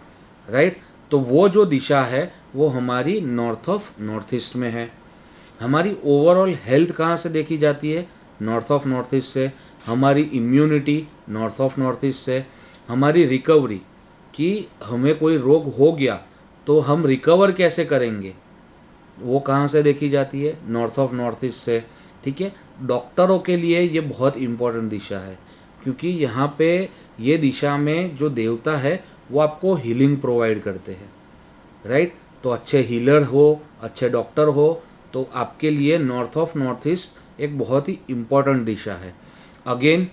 राइट। तो वो जो दिशा है वो हमारी नॉर्थ ऑफ नॉर्थ ईस्ट में है। हमारी ओवरऑल हेल्थ कहाँ से देखी जाती है? नॉर्थ ऑफ नॉर्थ ईस्ट से। हमारी immunity north of north east से। हमारी रिकवरी, कि हमें कोई रोग हो गया तो हम रिकवर कैसे करेंगे, वो कहाँ से देखी जाती है? नॉर्थ ऑफ नॉर्थ ईस्ट से, ठीक है। डॉक्टरों के लिए ये बहुत इम्पोर्टेंट दिशा है, क्योंकि यहाँ पे ये दिशा में जो देवता है वो आपको हीलिंग प्रोवाइड करते हैं, राइट। तो अच्छे हीलर हो, अच्छे डॉक्टर हो, तो आपके लिए नॉर्थ ऑफ नॉर्थ ईस्ट एक बहुत ही इम्पोर्टेंट दिशा है। अगेन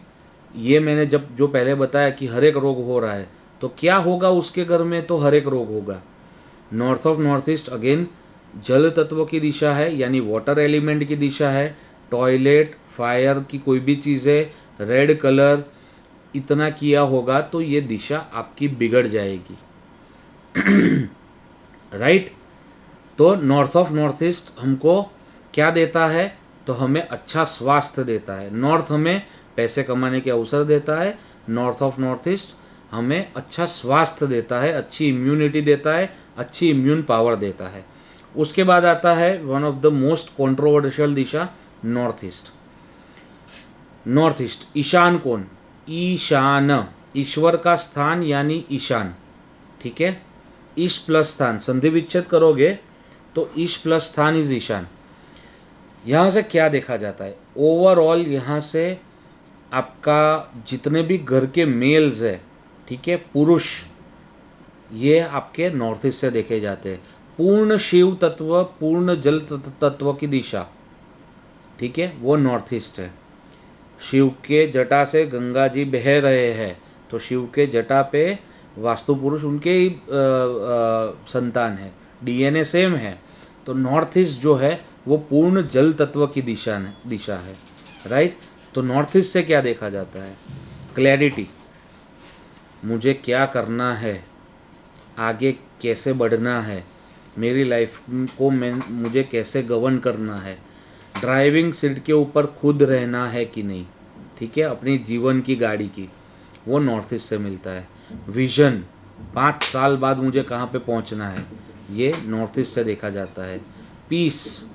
ये मैंने जब जो पहले बताया कि हर एक रोग हो रहा है, तो क्या होगा उसके घर में? तो हर एक रोग होगा। North of north east again जल तत्व की दिशा है, यानी वाटर एलिमेंट की दिशा है। टॉयलेट, फायर की कोई भी चीज़ें, रेड कलर इतना किया होगा तो ये दिशा आपकी बिगड़ जाएगी, राइट। तो नॉर्थ ऑफ नॉर्थ ईस्ट हमको क्या देता है? तो हमें अच्छा स्वास्थ्य देता है। नॉर्थ हमें पैसे कमाने के अवसर देता है, नॉर्थ ऑफ नॉर्थ ईस्ट हमें अच्छा स्वास्थ्य देता है, अच्छी इम्यूनिटी देता है, अच्छी इम्यून पावर देता है। उसके बाद आता है one of the most controversial दिशा, नॉर्थ ईस्ट। नॉर्थ ईस्ट, ईशान कौन? ईशान, ईश्वर का स्थान यानी ईशान, ठीक है। ईश प्लस स्थान, संधि विच्छेद करोगे तो ईश प्लस स्थान इज ईशान। यहाँ से क्या देखा जाता है? ओवरऑल यहाँ से आपका जितने भी घर के मेल्स है, ठीक है, पुरुष, ये आपके नॉर्थ ईस्ट से देखे जाते हैं। पूर्ण शिव तत्व, पूर्ण जल तत्व की दिशा, ठीक है, वो नॉर्थ ईस्ट है। शिव के जटा से गंगा जी बह रहे हैं, तो शिव के जटा पे वास्तु पुरुष उनके ही संतान है, डीएनए सेम है। तो नॉर्थ ईस्ट जो है वो पूर्ण जल तत्व की दिशा है, राइट। तो नॉर्थ ईस्ट से क्या देखा जाता है? क्लैरिटी, मुझे क्या करना है, आगे कैसे बढ़ना है, मेरी लाइफ को मुझे कैसे गवर्न करना है, ड्राइविंग सीट के ऊपर खुद रहना है कि नहीं, ठीक है, अपनी जीवन की गाड़ी की, वो नॉर्थ ईस्ट से मिलता है। विजन, 5 साल बाद मुझे कहाँ पे पहुँचना है, ये नॉर्थ ईस्ट से देखा जाता है। पीस,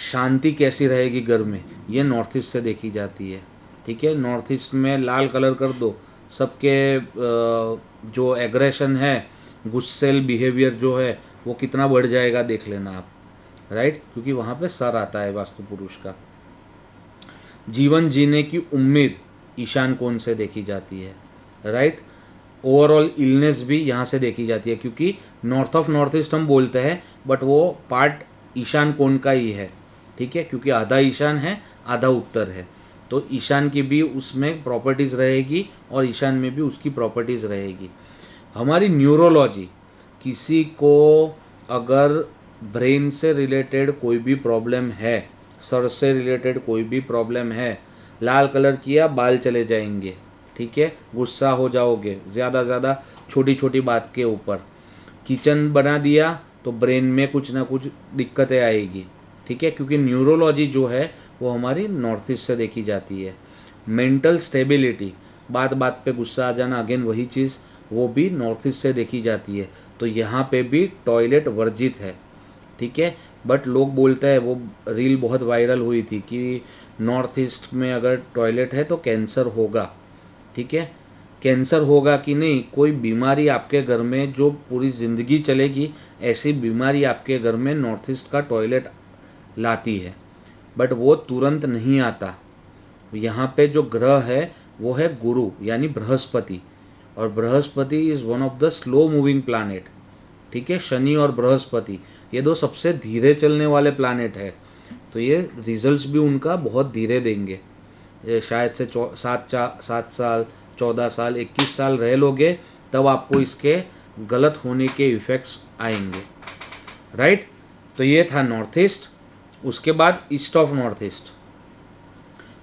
शांति कैसी रहेगी घर में, ये नॉर्थ ईस्ट से देखी जाती है। ठीक है, नॉर्थ ईस्ट में लाल कलर कर दो, सबके जो एग्रेशन है, गुस्सेल बिहेवियर जो है वो कितना बढ़ जाएगा देख लेना आप, राइट, क्योंकि वहाँ पे सर आता है वास्तु पुरुष का। जीवन जीने की उम्मीद ईशान कोण से देखी जाती है, राइट। ओवरऑल इलनेस भी यहाँ से देखी जाती है, क्योंकि नॉर्थ ऑफ नॉर्थ ईस्ट हम बोलते हैं बट वो पार्ट ईशान कोण का ही है। ठीक है, क्योंकि आधा ईशान है आधा उत्तर है, तो ईशान की भी उसमें प्रॉपर्टीज़ रहेगी और ईशान में भी उसकी प्रॉपर्टीज़ रहेगी। हमारी न्यूरोलॉजी, किसी को अगर ब्रेन से रिलेटेड कोई भी प्रॉब्लम है, सर से रिलेटेड कोई भी प्रॉब्लम है, लाल कलर किया बाल चले जाएंगे, ठीक है, गुस्सा हो जाओगे ज़्यादा छोटी छोटी बात के ऊपर, किचन बना दिया तो ब्रेन में कुछ ना कुछ दिक्कतें आएगी। ठीक है, क्योंकि न्यूरोलॉजी जो है वो हमारी नॉर्थ ईस्ट से देखी जाती है। मेंटल स्टेबिलिटी, बात बात पे गुस्सा आ जाना, अगेन वही चीज़, वो भी नॉर्थ ईस्ट से देखी जाती है। तो यहाँ पे भी टॉयलेट वर्जित है। ठीक है, बट लोग बोलते हैं, वो रील बहुत वायरल हुई थी कि नॉर्थ ईस्ट में अगर टॉयलेट है तो कैंसर होगा। ठीक है, कैंसर होगा कि नहीं, कोई बीमारी आपके घर में जो पूरी ज़िंदगी चलेगी, ऐसी बीमारी आपके घर में नॉर्थ ईस्ट का टॉयलेट लाती है, बट वो तुरंत नहीं आता। यहाँ पे जो ग्रह है वो है गुरु यानी बृहस्पति, और Brihaspati is one of the slow moving planet. ठीक है, शनि और बृहस्पति ये दो सबसे धीरे चलने वाले प्लानेट है, तो ये रिजल्ट्स भी उनका बहुत धीरे देंगे। ये शायद से 7 साल 14 साल 21 साल रह लोगे तब आपको इसके गलत होने के इफ़ेक्ट्स आएंगे, राइट। तो ये था नॉर्थ ईस्ट। उसके बाद east of north east,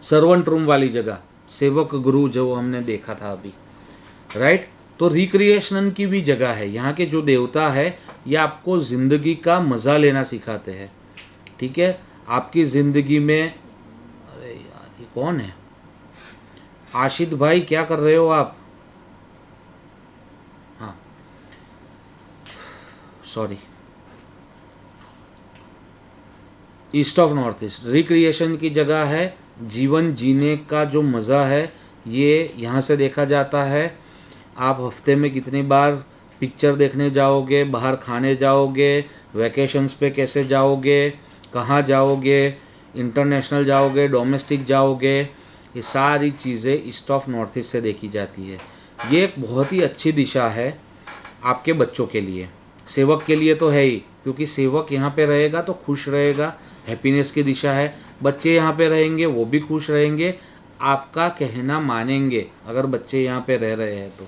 servant room वाली जगह, सेवक गुरु जो हमने देखा था अभी, राइट। तो रिक्रिएशन की भी जगह है। यहाँ के जो देवता है ये आपको ज़िंदगी का मज़ा लेना सिखाते हैं। ठीक है, आपकी ज़िंदगी में, अरे यार ये कौन है, आशित भाई क्या कर रहे हो आप? हाँ sorry, east of north east recreation की जगह है। जीवन जीने का जो मज़ा है ये यहाँ से देखा जाता है। आप हफ्ते में कितनी बार पिक्चर देखने जाओगे, बाहर खाने जाओगे, वैकेशंस पे कैसे जाओगे, कहाँ जाओगे, इंटरनेशनल जाओगे, डोमेस्टिक जाओगे, ये सारी चीज़ें ईस्ट ऑफ नॉर्थ ईस्ट से देखी जाती है। ये एक बहुत ही अच्छी दिशा है आपके बच्चों के लिए, सेवक के लिए तो है ही, क्योंकि सेवक यहाँ पे रहेगा तो खुश रहेगा, हैप्पीनेस की दिशा है। बच्चे यहाँ पे रहेंगे वो भी खुश रहेंगे, आपका कहना मानेंगे अगर बच्चे यहाँ पे रह रहे हैं तो।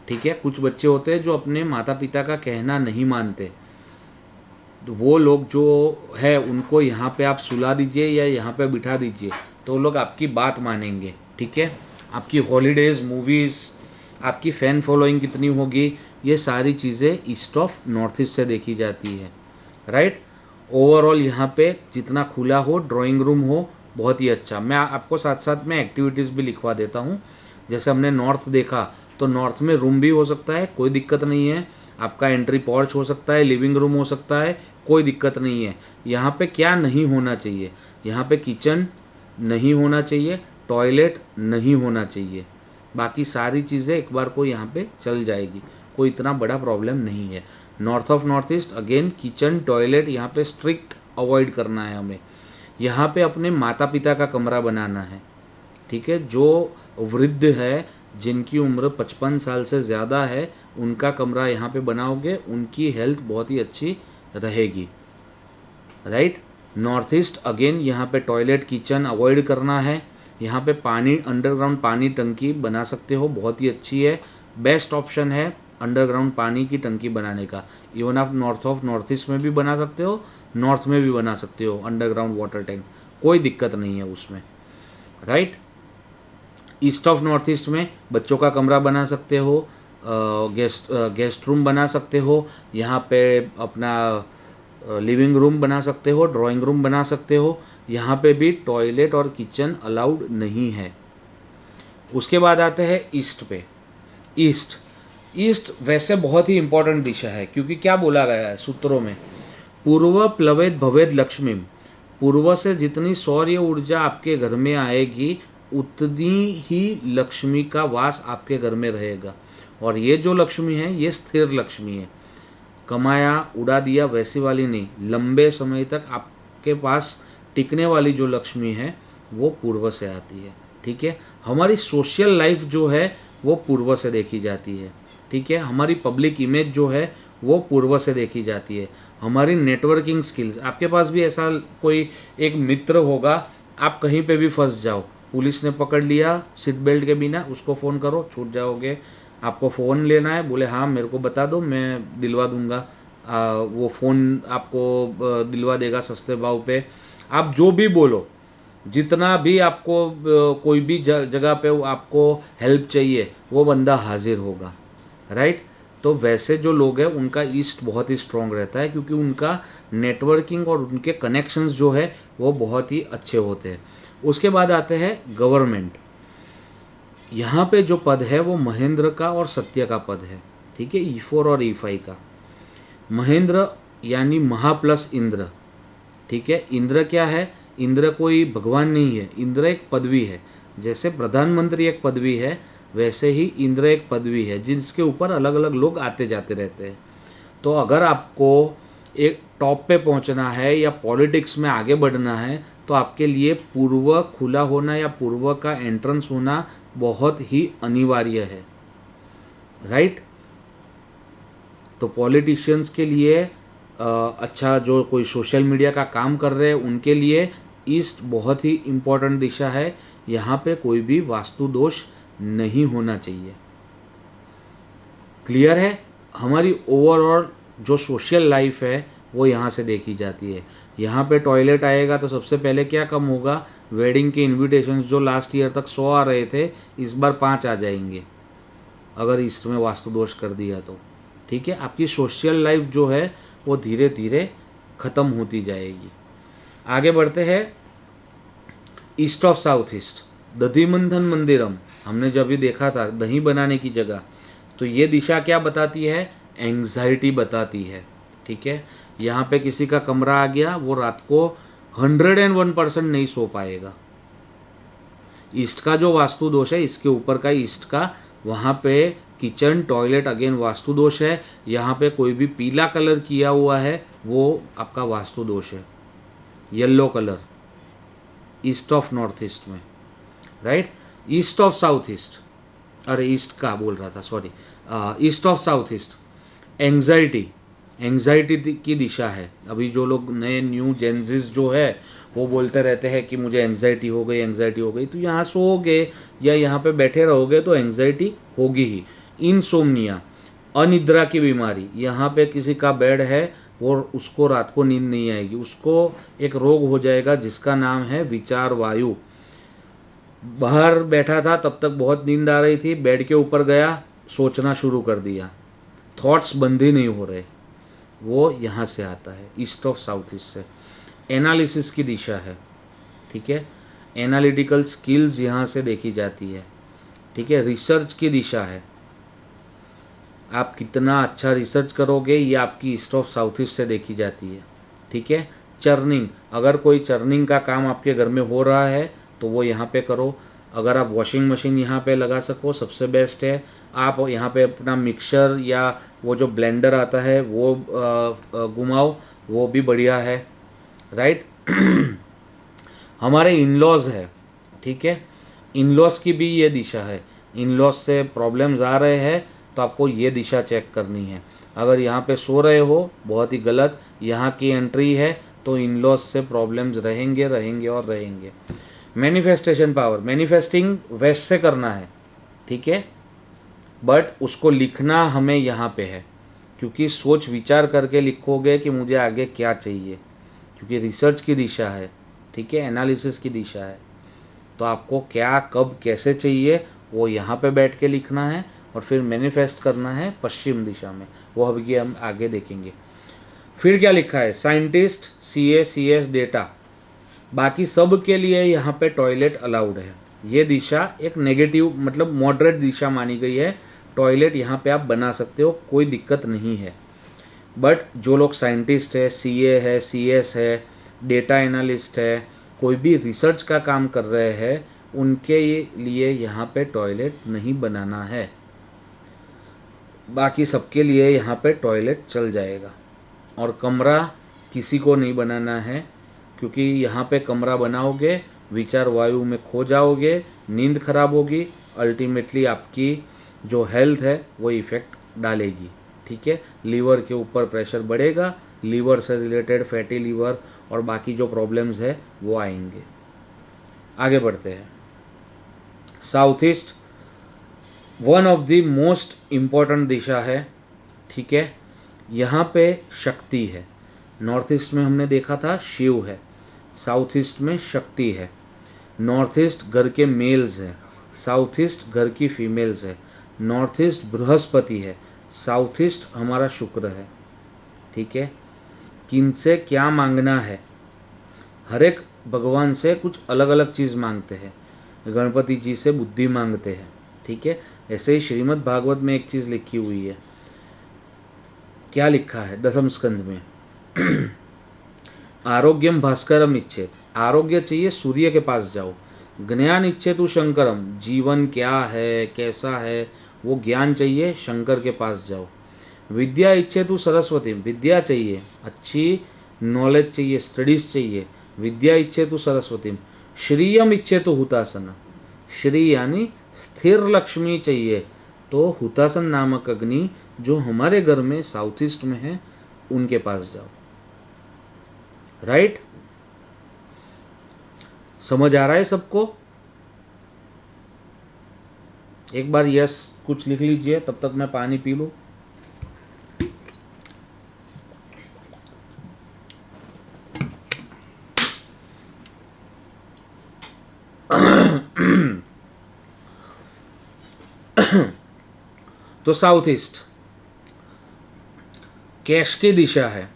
ठीक है, कुछ बच्चे होते हैं जो अपने माता पिता का कहना नहीं मानते, तो वो लोग जो है उनको यहाँ पे आप सुला दीजिए या यहाँ पे बिठा दीजिए तो वो लोग आपकी बात मानेंगे। ठीक है, आपकी हॉलीडेज़, मूवीज़, आपकी फ़ैन फॉलोइंग कितनी होगी, ये सारी चीज़ें ईस्ट ऑफ नॉर्थ ईस्ट से देखी जाती है, राइट। ओवरऑल यहाँ पे जितना खुला हो, ड्राइंग रूम हो, बहुत ही अच्छा। मैं आपको साथ साथ में एक्टिविटीज़ भी लिखवा देता हूँ। जैसे हमने नॉर्थ देखा तो नॉर्थ में रूम भी हो सकता है, कोई दिक्कत नहीं है। आपका एंट्री पोर्च हो सकता है, लिविंग रूम हो सकता है, कोई दिक्कत नहीं है। यहाँ पे क्या नहीं होना चाहिए, यहाँ पे किचन नहीं होना चाहिए, टॉयलेट नहीं होना चाहिए, बाकी सारी चीज़ें एक बार को यहाँ पे चल जाएगी, कोई इतना बड़ा प्रॉब्लम नहीं है। North of north east again kitchen toilet यहाँ पे स्ट्रिक्ट अवॉइड करना है हमें। यहाँ पे अपने माता पिता का कमरा बनाना है। ठीक है, जो वृद्ध है, जिनकी उम्र 55 साल से ज़्यादा है, उनका कमरा यहाँ पे बनाओगे, उनकी हेल्थ बहुत ही अच्छी रहेगी, राइट। नॉर्थ ईस्ट अगेन यहाँ पे टॉयलेट किचन अवॉइड करना है। यहाँ पे पानी, अंडरग्राउंड पानी टंकी बना सकते हो, बहुत ही अच्छी है, बेस्ट ऑप्शन है अंडरग्राउंड पानी की टंकी बनाने का। इवन आप नॉर्थ ऑफ नॉर्थ ईस्ट में भी बना सकते हो, नॉर्थ में भी बना सकते हो अंडरग्राउंड वाटर टैंक, कोई दिक्कत नहीं है उसमें, right. East of north east में बच्चों का कमरा बना सकते हो, गेस्ट रूम बना सकते हो, यहाँ पे अपना लिविंग रूम बना सकते हो, ड्राइंग रूम बना सकते हो। यहाँ पे भी टॉयलेट और किचन अलाउड नहीं है। उसके बाद आते हैं ईस्ट पे। ईस्ट वैसे बहुत ही इंपॉर्टेंट दिशा है, क्योंकि क्या बोला गया है सूत्रों में, पूर्व प्लवेद भवेद लक्ष्मीम, पूर्व से जितनी सौर्य ऊर्जा आपके घर में आएगी उतनी ही लक्ष्मी का वास आपके घर में रहेगा। और ये जो लक्ष्मी है ये स्थिर लक्ष्मी है, कमाया उड़ा दिया वैसी वाली नहीं, लंबे समय तक आपके पास टिकने वाली जो लक्ष्मी है वो पूर्व से आती है। ठीक है, हमारी सोशल लाइफ जो है वो पूर्व से देखी जाती है। ठीक है, हमारी पब्लिक इमेज जो है वो पूर्व से देखी जाती है। हमारी नेटवर्किंग स्किल्स, आपके पास भी ऐसा कोई एक मित्र होगा, आप कहीं पे भी फंस जाओ, पुलिस ने पकड़ लिया सीट बेल्ट के बिना, उसको फ़ोन करो छूट जाओगे। आपको फ़ोन लेना है, बोले हाँ मेरे को बता दो मैं दिलवा दूंगा, वो फ़ोन आपको दिलवा देगा सस्ते भाव पे। आप जो भी बोलो, जितना भी आपको कोई भी जगह पे आपको हेल्प चाहिए वो बंदा हाजिर होगा। राइट, तो वैसे जो लोग हैं उनका ईस्ट बहुत ही स्ट्रांग रहता है, क्योंकि उनका नेटवर्किंग और उनके कनेक्शंस जो है वो बहुत ही अच्छे होते हैं। उसके बाद आते हैं गवर्नमेंट। यहाँ पे जो पद है वो महेंद्र का और सत्य का पद है। ठीक है, E4 और E5 का। महेंद्र यानी महा प्लस इंद्र। ठीक है, इंद्र क्या है? इंद्र कोई भगवान नहीं है, इंद्र एक पदवी है। जैसे प्रधानमंत्री एक पदवी है, वैसे ही इंद्र एक पदवी है जिसके ऊपर अलग अलग लोग आते जाते रहते हैं। तो अगर आपको एक टॉप पे पहुंचना है या पॉलिटिक्स में आगे बढ़ना है तो आपके लिए पूर्व खुला होना या पूर्व का एंट्रेंस होना बहुत ही अनिवार्य है। राइट, तो पॉलिटिशियंस के लिए अच्छा, जो कोई सोशल मीडिया का काम कर रहे हैं उनके लिए ईस्ट बहुत ही इम्पोर्टेंट दिशा है। यहाँ पे कोई भी वास्तु दोष नहीं होना चाहिए। क्लियर है? हमारी ओवरऑल जो सोशल लाइफ है वो यहाँ से देखी जाती है। यहाँ पे टॉयलेट आएगा तो सबसे पहले क्या कम होगा? वेडिंग के इनविटेशंस जो लास्ट ईयर तक 100 आ रहे थे, इस बार 5 आ जाएंगे अगर ईस्ट में वास्तु दोष कर दिया तो। ठीक है, आपकी सोशल लाइफ जो है वो धीरे धीरे ख़त्म होती जाएगी। आगे बढ़ते हैं। ईस्ट ऑफ साउथ ईस्ट, दधिमंथन मंदिरम, हमने जब भी देखा था दही बनाने की जगह, तो ये दिशा क्या बताती है? एंग्जाइटी बताती है। ठीक है, यहाँ पे किसी का कमरा आ गया, वो रात को 101% नहीं सो पाएगा। ईस्ट का जो वास्तु दोष है, इसके ऊपर का ईस्ट का, वहाँ पे किचन टॉयलेट अगेन वास्तु दोष है। यहाँ पे कोई भी पीला कलर किया हुआ है वो आपका वास्तु दोष है। Yellow colour east of north east में। Right, east of south east, अरे ईस्ट का बोल रहा था, sorry, east of south east anxiety की दिशा है। अभी जो लोग नए न्यू जेंजिस जो है वो बोलते रहते हैं कि मुझे एंग्जाइटी हो गई, तो यहाँ सोओगे या यहाँ पे बैठे रहोगे तो एंग्जाइटी होगी ही। इनसोमनिया, अनिद्रा की बीमारी, यहाँ पे किसी का बेड है वो उसको रात को नींद नहीं आएगी, उसको एक रोग हो जाएगा जिसका नाम है विचार वायु। बाहर बैठा था तब तक बहुत नींद आ रही थी, बेड के ऊपर गया, सोचना शुरू कर दिया, थॉट्स बंद ही नहीं हो रहे, वो यहाँ से आता है, ईस्ट ऑफ साउथ ईस्ट से। एनालिसिस की दिशा है। ठीक है, एनालिटिकल स्किल्स यहाँ से देखी जाती है। ठीक है, रिसर्च की दिशा है, आप कितना अच्छा रिसर्च करोगे ये आपकी ईस्ट ऑफ साउथ ईस्ट से देखी जाती है। ठीक है, चर्निंग, अगर कोई चर्निंग का काम आपके घर में हो रहा है तो वो यहाँ पे करो। अगर आप वॉशिंग मशीन यहाँ पे लगा सको सबसे बेस्ट है। आप यहाँ पे अपना मिक्सर या वो जो ब्लेंडर आता है वो घुमाओ, वो भी बढ़िया है। राइट, हमारे इन-लॉज है। ठीक है, इन-लॉज की भी ये दिशा है। इन-लॉज से प्रॉब्लम्स आ रहे हैं तो आपको ये दिशा चेक करनी है। अगर यहाँ पे सो रहे हो, बहुत ही गलत, यहाँ की एंट्री है तो इन-लॉज से प्रॉब्लम्स रहेंगे और रहेंगे। मैनिफेस्टेशन पावर, मैनिफेस्टिंग वेस्ट से करना है। ठीक है, बट उसको लिखना हमें यहाँ पे है, क्योंकि सोच विचार करके लिखोगे कि मुझे आगे क्या चाहिए, क्योंकि रिसर्च की दिशा है। ठीक है, एनालिसिस की दिशा है, तो आपको क्या कब कैसे चाहिए वो यहाँ पे बैठ के लिखना है और फिर मैनिफेस्ट करना है पश्चिम दिशा में, वो अभी हम आगे देखेंगे। फिर क्या लिखा है? साइंटिस्ट, CA, CS, डेटा, बाकी सब के लिए यहाँ पे टॉयलेट अलाउड है। ये दिशा एक नेगेटिव मतलब मॉडरेट दिशा मानी गई है। टॉयलेट यहाँ पे आप बना सकते हो, कोई दिक्कत नहीं है। बट जो लोग साइंटिस्ट है, CA है, CS है, डेटा एनालिस्ट है, कोई भी रिसर्च का काम कर रहे हैं, उनके लिए यहाँ पे टॉयलेट नहीं बनाना है। बाकी सबके लिए यहाँ पे टॉयलेट चल जाएगा। और कमरा किसी को नहीं बनाना है, क्योंकि यहाँ पे कमरा बनाओगे विचार वायु में खो जाओगे, नींद खराब होगी, अल्टीमेटली आपकी जो हेल्थ है वो इफ़ेक्ट डालेगी। ठीक है, लीवर के ऊपर प्रेशर बढ़ेगा, लीवर से रिलेटेड फैटी लीवर और बाकी जो प्रॉब्लम्स है वो आएंगे। आगे बढ़ते हैं। South east one of the most important दिशा है। ठीक है, यहाँ पे शक्ति है। नॉर्थ ईस्ट में हमने देखा था शिव है, साउथ ईस्ट में शक्ति है। नॉर्थ ईस्ट घर के मेल्स है, साउथ ईस्ट घर की फीमेल्स है। नॉर्थ ईस्ट बृहस्पति है, साउथ ईस्ट हमारा शुक्र है। ठीक है, किनसे क्या मांगना है, हर एक भगवान से कुछ अलग अलग चीज़ मांगते हैं। गणपति जी से बुद्धि मांगते हैं। ठीक है, ऐसे ही श्रीमद् भागवत में एक चीज़ लिखी हुई है। क्या लिखा है दसम स्कंद में? आरोग्यम भास्करम इच्छेत, आरोग्य चाहिए सूर्य के पास जाओ। ज्ञान इच्छेतु शंकरम, जीवन क्या है कैसा है वो ज्ञान चाहिए, शंकर के पास जाओ। विद्या इच्छेतु सरस्वती, विद्या चाहिए, अच्छी नॉलेज चाहिए, स्टडीज चाहिए, विद्या इच्छेतु सरस्वती। श्रीयम इच्छेतु हुतासन, श्री यानी स्थिर लक्ष्मी चाहिए, तो हुतासन नामक अग्नि जो हमारे घर में साउथ ईस्ट में है उनके पास जाओ। राइट, समझ आ रहा है सबको? एक बार यस कुछ लिख लीजिए, तब तक मैं पानी पी लूं। तो साउथ ईस्ट कैश की दिशा है।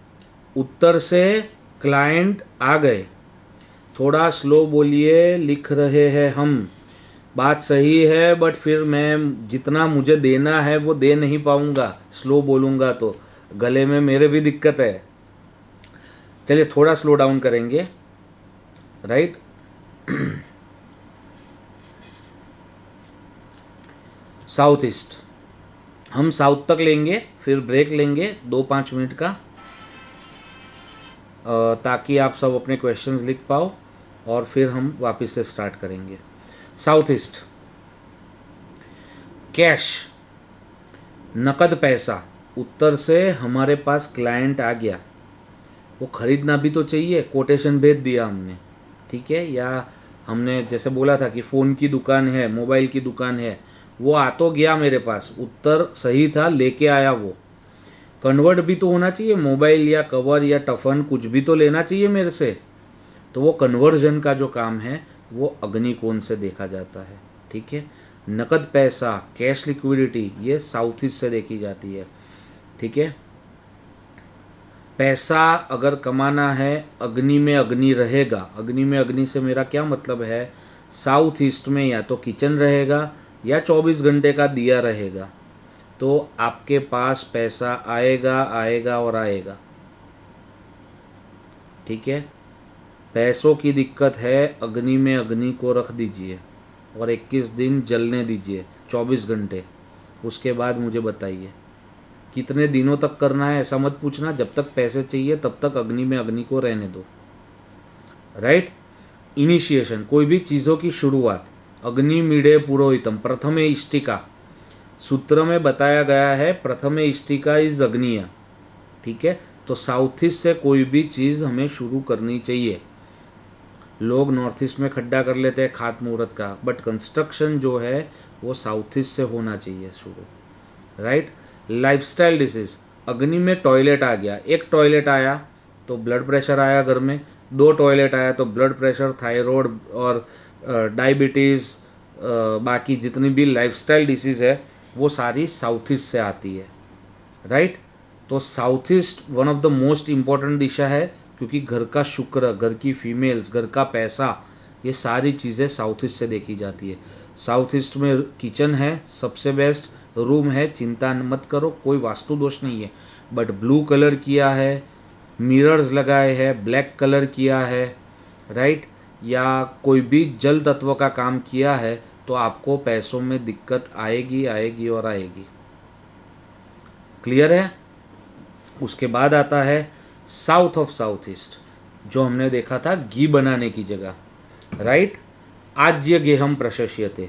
उत्तर से क्लाइंट आ गए, थोड़ा स्लो बोलिए, लिख रहे हैं हम। बात सही है, बट फिर मैं जितना मुझे देना है वो दे नहीं पाऊंगा, स्लो बोलूंगा तो गले में मेरे भी दिक्कत है। चलिए थोड़ा स्लो डाउन करेंगे। राइट, साउथ ईस्ट हम साउथ तक लेंगे, फिर ब्रेक लेंगे 2-5 मिनट का, ताकि आप सब अपने क्वेश्चंस लिख पाओ और फिर हम वापस से स्टार्ट करेंगे। साउथ ईस्ट कैश, नकद पैसा। उत्तर से हमारे पास क्लाइंट आ गया, वो खरीदना भी तो चाहिए, कोटेशन भेज दिया हमने। ठीक है, या हमने जैसे बोला था कि फ़ोन की दुकान है, मोबाइल की दुकान है, वो आ तो गया मेरे पास, उत्तर सही था, लेके आया वो। कन्वर्ट भी तो होना चाहिए, मोबाइल या कवर या टफन कुछ भी तो लेना चाहिए मेरे से, तो वो कन्वर्जन का जो काम है वो अग्निकोण से देखा जाता है। ठीक है, नकद पैसा, कैश लिक्विडिटी, ये साउथ ईस्ट से देखी जाती है। ठीक है, पैसा अगर कमाना है, अग्नि में अग्नि रहेगा। अग्नि में अग्नि से मेरा क्या मतलब है? साउथ ईस्ट में या तो किचन रहेगा या 24 घंटे का दिया रहेगा, तो आपके पास पैसा आएगा आएगा और आएगा। ठीक है, पैसों की दिक्कत है, अग्नि में अग्नि को रख दीजिए और 21 दिन जलने दीजिए, 24 घंटे। उसके बाद मुझे बताइए कितने दिनों तक करना है, ऐसा मत पूछना। जब तक पैसे चाहिए तब तक अग्नि में अग्नि को रहने दो। राइट, इनिशिएशन, कोई भी चीज़ों की शुरुआत। अग्नि मीडे पुरोहितम, प्रथमे इष्टिका, सूत्र में बताया गया है प्रथमे इष्टिका इज अग्निया। ठीक है, तो साउथ ईस्ट से कोई भी चीज़ हमें शुरू करनी चाहिए। लोग नॉर्थ ईस्ट में खड्डा कर लेते हैं खात मुहूर्त का, बट कंस्ट्रक्शन जो है वो साउथ ईस्ट से होना चाहिए शुरू। राइट, लाइफस्टाइल डिसीज, अग्नि में टॉयलेट आ गया, एक टॉयलेट आया तो ब्लड प्रेशर आया घर में, 2 टॉयलेट आया तो ब्लड प्रेशर, थायराइड और डायबिटीज़, बाकी जितनी भी लाइफस्टाइल डिसीज़ है वो सारी साउथ ईस्ट से आती है। राइट, तो south east one of the most important दिशा है, क्योंकि घर का शुक्र, घर की फीमेल्स, घर का पैसा, ये सारी चीज़ें साउथ ईस्ट से देखी जाती है। साउथ ईस्ट में किचन है, सबसे बेस्ट रूम है, चिंता मत करो, कोई वास्तु दोष नहीं है, बट ब्लू कलर किया है मिरर्स लगाए हैं, ब्लैक कलर किया है, राइट, या कोई भी जल तत्व का काम किया है, तो आपको पैसों में दिक्कत आएगी आएगी और आएगी। क्लियर है? उसके बाद आता है साउथ ऑफ साउथ ईस्ट, जो हमने देखा था घी बनाने की जगह, राइट। आज्य गेहम प्रशस्यते।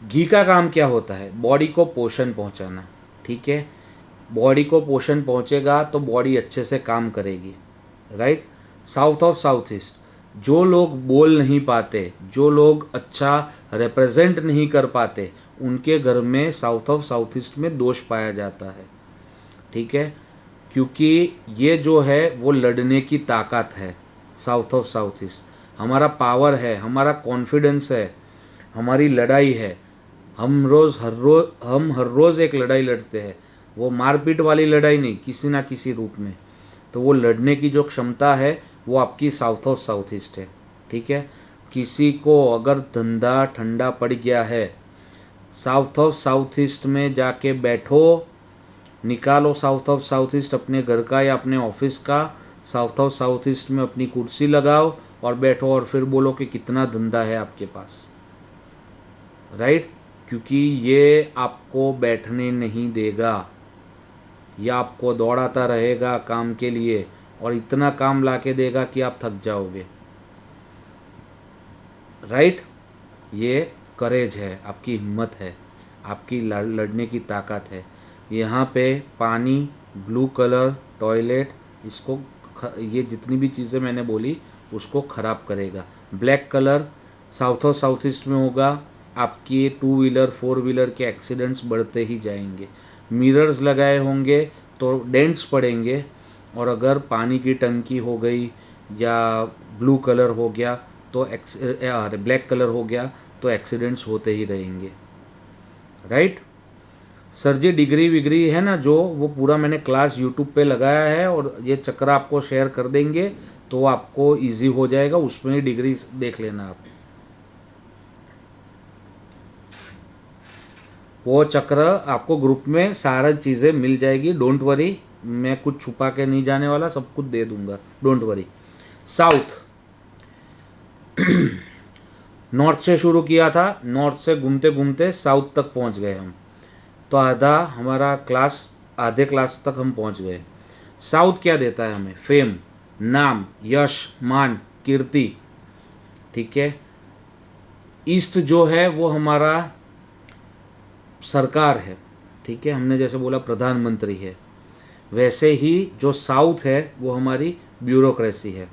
घी का काम क्या होता है? बॉडी को पोषण पहुंचाना, ठीक है। बॉडी को पोषण पहुंचेगा तो बॉडी अच्छे से काम करेगी, right. South of south east, जो लोग बोल नहीं पाते, जो लोग अच्छा रिप्रेजेंट नहीं कर पाते, उनके घर में साउथ ऑफ साउथ ईस्ट में दोष पाया जाता है, ठीक है। क्योंकि ये जो है वो लड़ने की ताकत है। साउथ ऑफ साउथ ईस्ट हमारा पावर है, हमारा कॉन्फिडेंस है, हमारी लड़ाई है। हम हर रोज़ एक लड़ाई लड़ते हैं, वो मारपीट वाली लड़ाई नहीं, किसी ना किसी रूप में। तो वो लड़ने की जो क्षमता है वो आपकी साउथ ऑफ साउथ ईस्ट है, ठीक है। किसी को अगर धंधा ठंडा पड़ गया है, साउथ ऑफ साउथ ईस्ट में जाके बैठो, निकालो साउथ ऑफ साउथ ईस्ट अपने घर का या अपने ऑफिस का, साउथ ऑफ साउथ ईस्ट में अपनी कुर्सी लगाओ और बैठो और फिर बोलो कि कितना धंधा है आपके पास, राइट। क्योंकि ये आपको बैठने नहीं देगा, या आपको दौड़ाता रहेगा काम के लिए और इतना काम लाके देगा कि आप थक जाओगे, राइट। ये करेज है, आपकी हिम्मत है, आपकी लड़ने की ताकत है। यहाँ पे पानी, ब्लू कलर, टॉयलेट, इसको ये जितनी भी चीज़ें मैंने बोली उसको ख़राब करेगा। Black colour south of south east में होगा, आपकी 2 व्हीलर 4 व्हीलर के एक्सीडेंट्स बढ़ते ही जाएंगे। मिरर्स लगाए होंगे तो डेंट्स पड़ेंगे, और अगर पानी की टंकी हो गई या ब्लू कलर हो गया तो ब्लैक कलर हो गया तो एक्सीडेंट्स होते ही रहेंगे, राइट। सर जी डिग्री विग्री है ना जो, वो पूरा मैंने क्लास यूट्यूब पे लगाया है और ये चक्र आपको शेयर कर देंगे तो आपको इजी हो जाएगा, उसमें ही डिग्री देख लेना आप। वो चक्र आपको ग्रुप में सारा चीज़ें मिल जाएगी, डोंट वरी, मैं कुछ छुपा के नहीं जाने वाला, सब कुछ दे दूंगा, डोंट वरी। साउथ नॉर्थ से शुरू किया था, नॉर्थ से घूमते घूमते साउथ तक पहुंच गए हम, तो आधे क्लास तक हम पहुंच गए। साउथ क्या देता है हमें? फेम, नाम, यश, मान, कीर्ति, ठीक है। ईस्ट जो है वो हमारा सरकार है, ठीक है, हमने जैसे बोला प्रधानमंत्री है, वैसे ही जो साउथ है वो हमारी ब्यूरोक्रेसी है,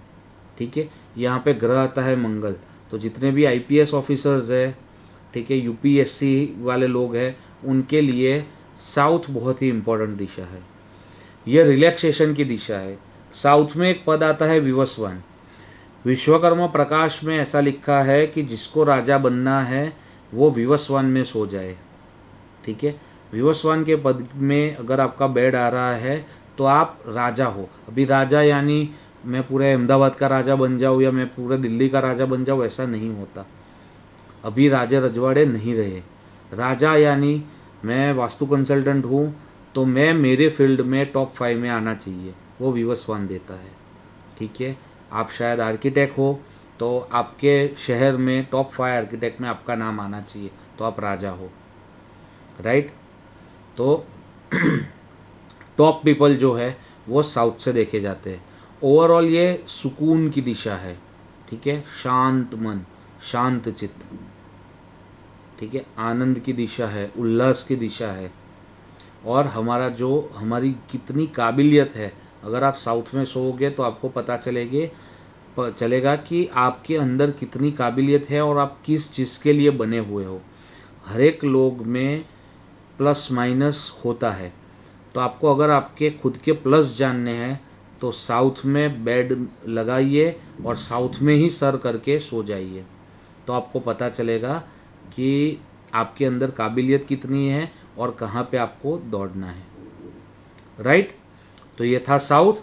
ठीक है। यहाँ पे ग्रह आता है मंगल, तो जितने भी आईपीएस ऑफिसर्स है, ठीक है, यूपीएससी वाले लोग हैं, उनके लिए साउथ बहुत ही इम्पोर्टेंट दिशा है। यह रिलैक्सेशन की दिशा है। साउथ में एक पद आता है विवस्वान। विश्वकर्मा प्रकाश में ऐसा लिखा है कि जिसको राजा बनना है वो विवस्वान में सो जाए, ठीक है। विवस्वान के पद में अगर आपका बेड आ रहा है तो आप राजा हो। अभी राजा यानी मैं पूरे अहमदाबाद का राजा बन जाऊँ या मैं पूरे दिल्ली का राजा बन जाऊँ, ऐसा नहीं होता। अभी राजे रजवाड़े नहीं रहे। राजा यानी मैं वास्तु कंसल्टेंट हूँ तो मैं मेरे फील्ड में टॉप 5 में आना चाहिए, वो विवस्वान देता है, ठीक है। आप शायद आर्किटेक्ट हो तो आपके शहर में टॉप 5 आर्किटेक्ट में आपका नाम आना चाहिए, तो आप राजा हो, राइट। तो टॉप पीपल जो है वो साउथ से देखे जाते हैं। ओवरऑल ये सुकून की दिशा है, ठीक है, शांत मन, शांत चित्त, ठीक है, आनंद की दिशा है, उल्लास की दिशा है। और हमारी कितनी काबिलियत है, अगर आप साउथ में सोओगे तो आपको पता चलेगा कि आपके अंदर कितनी काबिलियत है और आप किस चीज़ के लिए बने हुए हो। हर एक लोग में प्लस माइनस होता है, तो आपको अगर आपके खुद के प्लस जानने हैं तो साउथ में बेड लगाइए और साउथ में ही सर करके सो जाइए, तो आपको पता चलेगा कि आपके अंदर काबिलियत कितनी है और कहाँ पे आपको दौड़ना है, राइट। तो ये था साउथ।